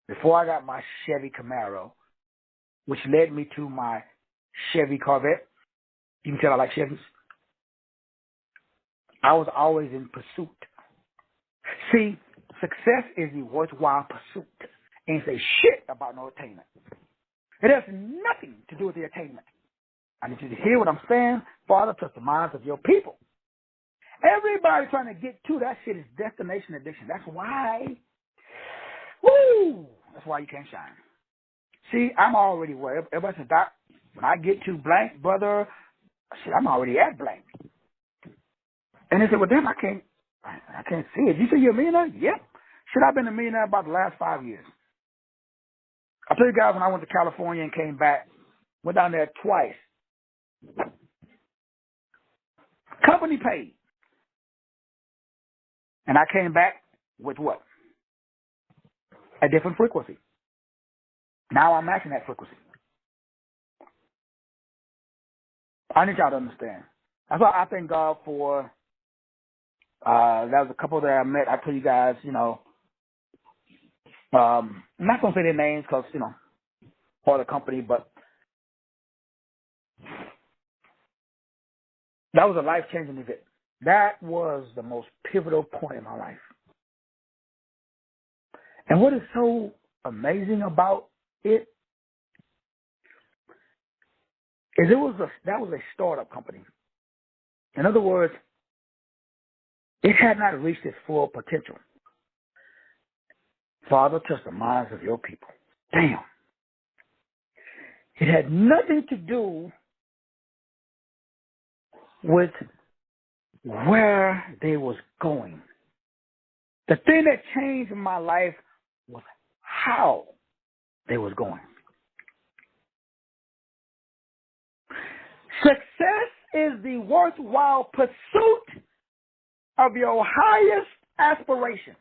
before I got my Chevy Camaro, which led me to my Chevy Corvette, you can tell I like Chevys, I was always in pursuit. See, success is the worthwhile pursuit. Ain't say shit about no attainment. It has nothing to do with the attainment. I need you to hear what I'm saying. Father, touch the minds of your people. Everybody trying to get to that shit is destination addiction. That's why, that's why you can't shine. See, I'm already where everybody says, Doc, when I get to blank, brother, shit, I'm already at blank. And they said, well, damn, I can't see it. You say you're a millionaire? Yep. Shit, I've been a millionaire about the last 5 years. I tell you guys, when I went to California and came back, went down there twice. Company paid. And I came back with what? A different frequency. Now I'm matching that frequency. I need y'all to understand. That's why I thank God for, that was a couple that I met. I tell you guys, I'm not going to say their names because, part of the company, but that was a life-changing event. That was the most pivotal point in my life. And what is so amazing about it is that was a startup company. In other words, it had not reached its full potential. Father, touch the minds of your people. Damn. It had nothing to do with where they was going. The thing that changed my life was how they was going. Success is the worthwhile pursuit of your highest aspirations.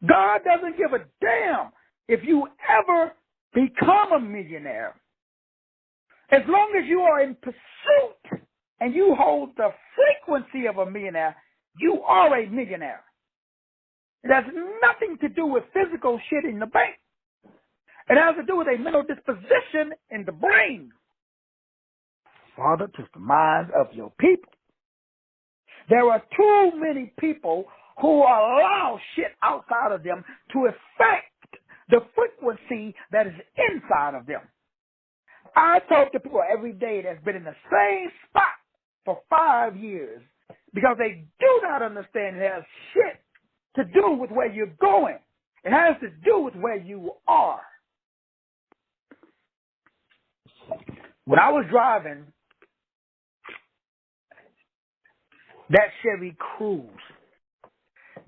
God doesn't give a damn if you ever become a millionaire. As long as you are in pursuit and you hold the frequency of a millionaire, you are a millionaire. It has nothing to do with physical shit in the bank. It has to do with a mental disposition in the brain. Father, touch the minds of your people. There are too many people who allow shit outside of them to affect the frequency that is inside of them. I talk to people every day that's been in the same spot for 5 years because they do not understand it has shit to do with where you're going. It has to do with where you are. When I was driving that Chevy Cruze,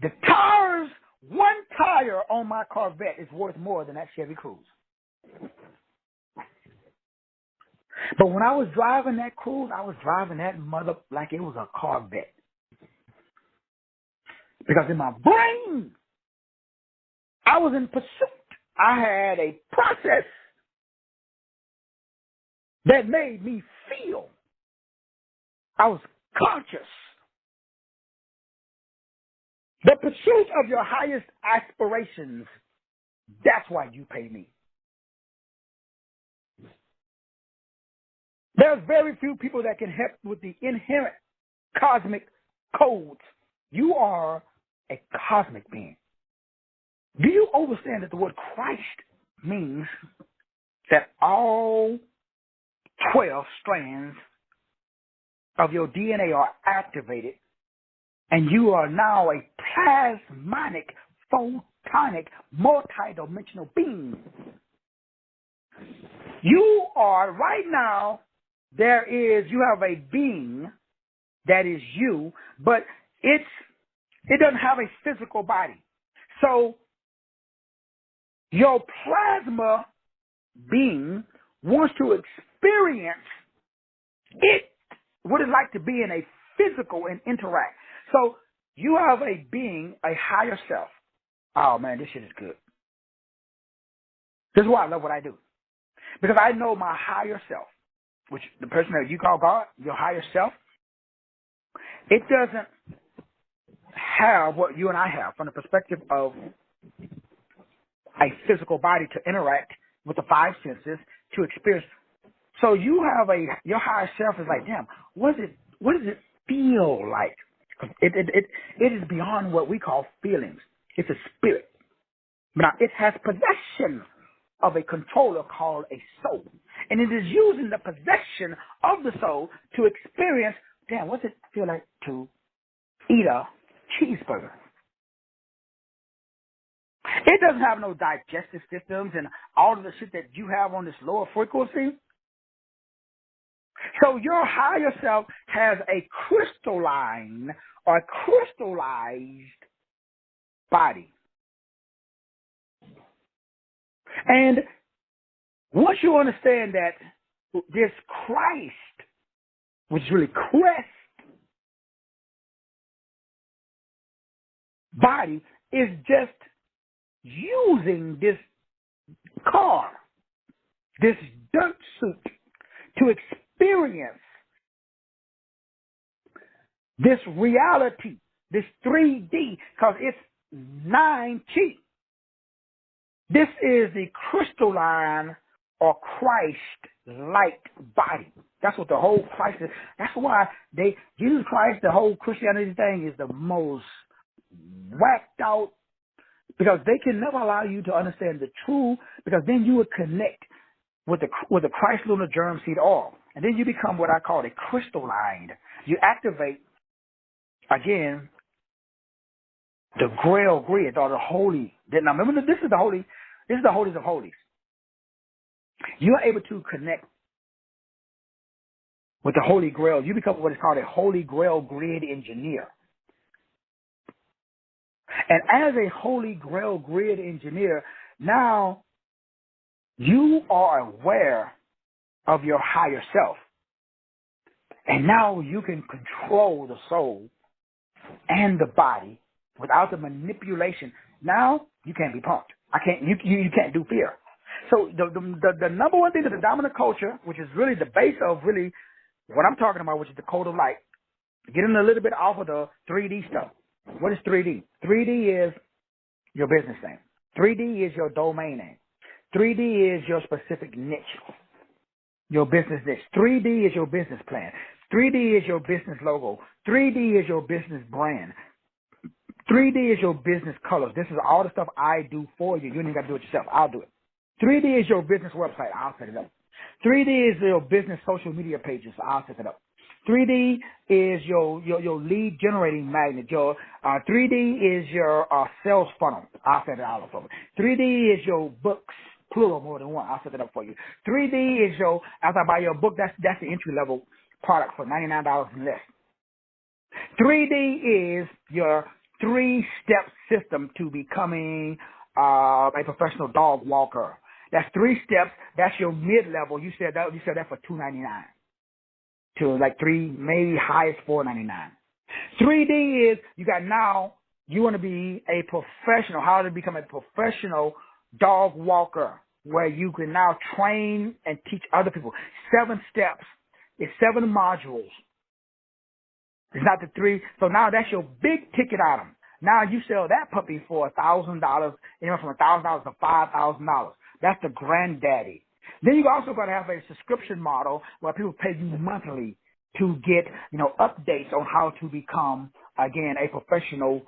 the tires, one tire on my Corvette is worth more than that Chevy Cruze. But when I was driving that Cruze, I was driving that mother like it was a Corvette. Because in my brain, I was in pursuit. I had a process that made me feel. I was conscious. The pursuit of your highest aspirations, that's why you pay me. There's very few people that can help with the inherent cosmic codes. You are a cosmic being. Do you understand that the word Christ means that all 12 strands of your DNA are activated and you are now a plasmonic, photonic, multidimensional being? You are right now, you have a being that is you, but it doesn't have a physical body. So your plasma being wants to experience what it's like to be in a physical and interact. So you have a being, a higher self. Oh man, this shit is good. This is why I love what I do. Because I know my higher self, which the person that you call God, your higher self, it doesn't have what you and I have from the perspective of a physical body to interact with the five senses to experience. So you have your higher self is like, damn, what does it feel like? It is beyond what we call feelings. It's a spirit. Now, it has possession of a controller called a soul. And it is using the possession of the soul to experience, damn, what's it feel like to eat a cheeseburger? It doesn't have no digestive systems and all of the shit that you have on this lower frequency. So your higher self has a crystalline or crystallized body. And once you understand that this Christ, which is really Christ, body, is just using this car, this dirt suit, to experience this reality, this 3D, because it's 9T. This is the crystalline or Christ-like body. That's what the whole Christ is. That's why Jesus Christ, the whole Christianity thing is the most whacked out, because they can never allow you to understand the truth, because then you would connect with the Christ lunar germ seed oil. And then you become what I call a crystalline. You activate, again, the Grail grid or the holy. Now remember, this is the holies of holies. You are able to connect with the Holy Grail. You become what is called a Holy Grail grid engineer. And as a Holy Grail grid engineer, now you are aware of your higher self. And now you can control the soul and the body without the manipulation. Now you can't be punked. You can't do fear. So the number one thing that the dominant culture, which is really the base of really what I'm talking about, which is the code of light, getting a little bit off of the 3D stuff. What is 3D? 3D is your business name. 3D is your domain name. 3D is your specific niche, your business niche. 3D is your business plan. 3D is your business logo. 3D is your business brand. 3D is your business colors. This is all the stuff I do for you. You don't even got to do it yourself. I'll do it. 3D is your business website. I'll set it up. 3D is your business social media pages. I'll set it up. 3D is your lead generating magnet. Your 3D is your sales funnel. I'll set it all up for you. 3D is your books, plural, more than one. I'll set it up for you. 3D is your, after I buy your book, that's the entry level product for $99 and less. 3D is your 3-step system to becoming a professional dog walker. That's 3 steps. That's your mid-level. You said that for $299 to like 3, maybe highest $499. 3D is you want to be a professional. How to become a professional dog walker, where you can now train and teach other people. 7 steps. It's 7 modules. It's not the 3. So now that's your big ticket item. Now you sell that puppy for $1,000, anywhere from $1,000 to $5,000. That's the granddaddy. Then you also got to have a subscription model where people pay you monthly to get, updates on how to become, again, a professional,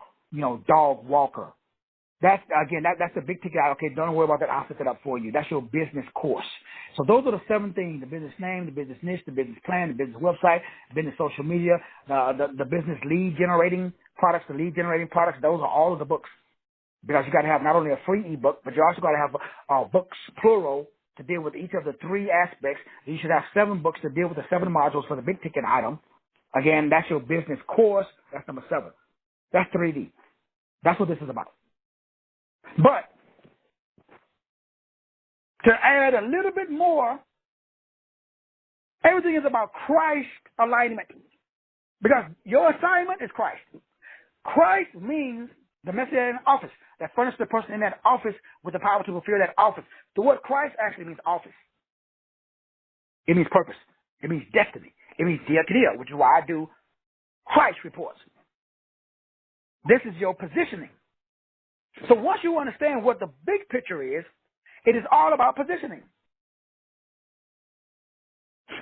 dog walker. That's the big ticket item. Okay, don't worry about that. I'll set it up for you. That's your business course. So those are the 7 things: the business name, the business niche, the business plan, the business website, the business social media, the business lead generating products, the lead generating products. Those are all of the books. Because you got to have not only a free ebook, but you also got to have books, plural, to deal with each of the 3 aspects. You should have 7 books to deal with the 7 modules for the big ticket item. Again, that's your business course. That's number 7. That's 3D. That's what this is about. But to add a little bit more, everything is about Christ alignment. Because your assignment is Christ. Christ means the messianic office that furnished the person in that office with the power to fulfill that office. The word Christ actually means office. It means purpose. It means destiny. It means diakonia, which is why I do Christ reports. This is your positioning. So once you understand what the big picture is, it is all about positioning.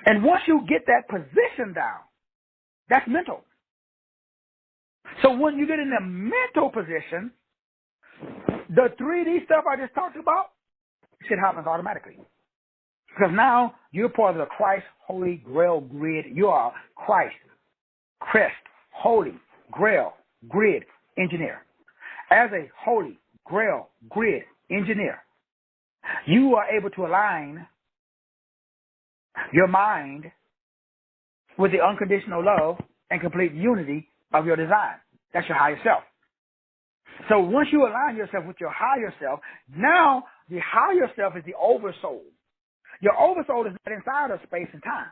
And once you get that position down, that's mental. So when you get in the mental position, the 3D stuff I just talked about, shit happens automatically. Because now you're part of the Christ Holy Grail Grid. You are Christ, Crest, Holy Grail Grid Engineer. As a Holy Grail Grid Engineer, you are able to align your mind with the unconditional love and complete unity of your design. That's your higher self. So once you align yourself with your higher self, now the higher self is the oversoul. Your oversoul is not inside of space and time.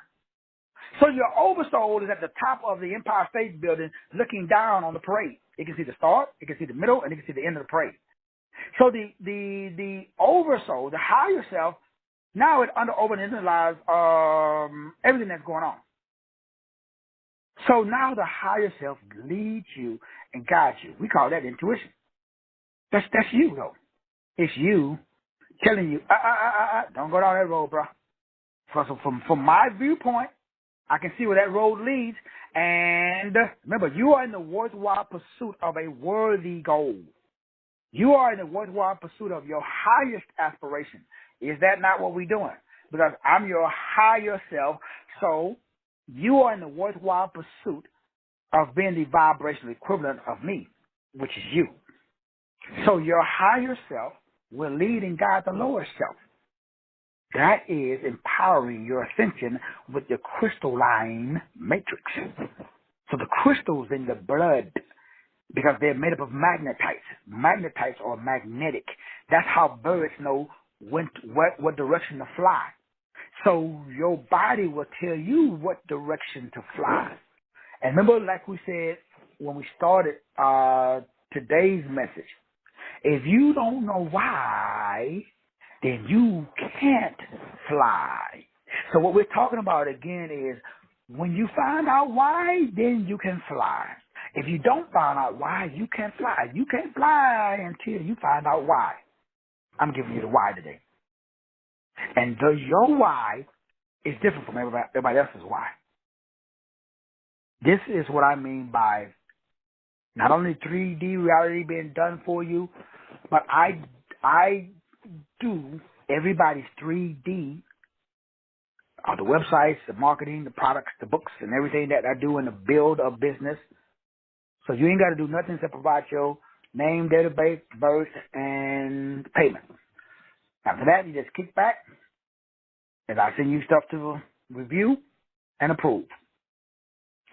So your oversoul is at the top of the Empire State Building looking down on the parade. It can see the start, it can see the middle, and it can see the end of the parade. So the oversoul, the higher self, now it overanalyzes everything that's going on. So now the higher self leads you and guides you. We call that intuition. That's you, though. It's you telling you, don't go down that road, bro. So from my viewpoint, I can see where that road leads. And remember, you are in the worthwhile pursuit of a worthy goal. You are in the worthwhile pursuit of your highest aspiration. Is that not what we're doing? Because I'm your higher self, so you are in the worthwhile pursuit of being the vibrational equivalent of me, which is you. So your higher self will lead and guide the lower self. That is empowering your ascension with the crystalline matrix. So the crystals in the blood, because they're made up of magnetites. Magnetites are magnetic. That's how birds know what direction to fly. So your body will tell you what direction to fly. And remember, like we said when we started today's message, if you don't know why, then you can't fly. So what we're talking about again is when you find out why, then you can fly. If you don't find out why, you can't fly. You can't fly until you find out why. I'm giving you the why today. And your why is different from everybody else's why. This is what I mean by not only 3D reality being done for you, but I do everybody's 3D, the websites, the marketing, the products, the books, and everything that I do in the build of business. So you ain't got to do nothing except provide your name, database, birth, and payment. After that, you just kick back, and I send you stuff to review and approve.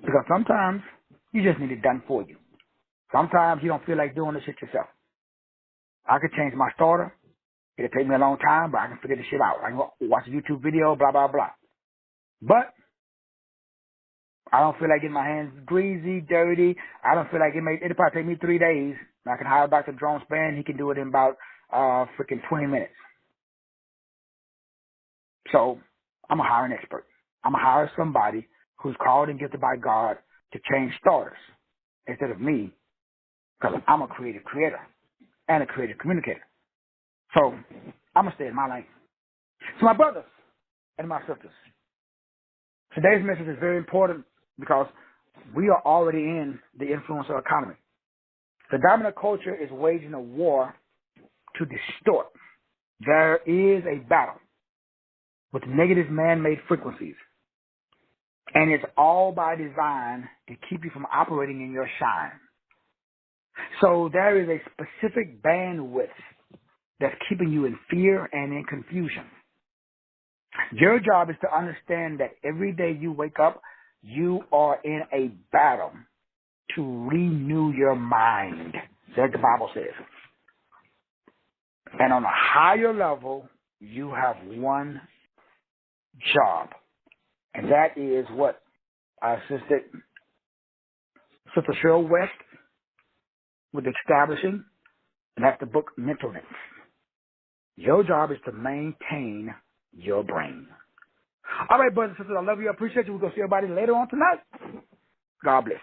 Because sometimes you just need it done for you. Sometimes you don't feel like doing this shit yourself. I could change my starter. It'll take me a long time, but I can figure this shit out. I can watch a YouTube video, blah, blah, blah. But I don't feel like getting my hands greasy, dirty. I don't feel like it'll probably take me 3 days. I can hire Dr. Jerome Spann. He can do it in about freaking 20 minutes. So I'm going to hire an expert. I'm going to hire somebody who's called and gifted by God to change starters instead of me, because I'm a creative creator and a creative communicator. So I'm going to stay in my lane. So my brothers and my sisters, today's message is very important because we are already in the influencer economy. The dominant culture is waging a war to distort. There is a battle with negative man-made frequencies. And it's all by design to keep you from operating in your shine. So there is a specific bandwidth that's keeping you in fear and in confusion. Your job is to understand that every day you wake up, you are in a battle to renew your mind. That's what the Bible says. And on a higher level, you have one job. And that is what I assisted Sister Cheryl West with establishing, and that's the book Mentalness. Your job is to maintain your brain. All right, brothers and sisters, I love you. I appreciate you. We're going to see everybody later on tonight. God bless.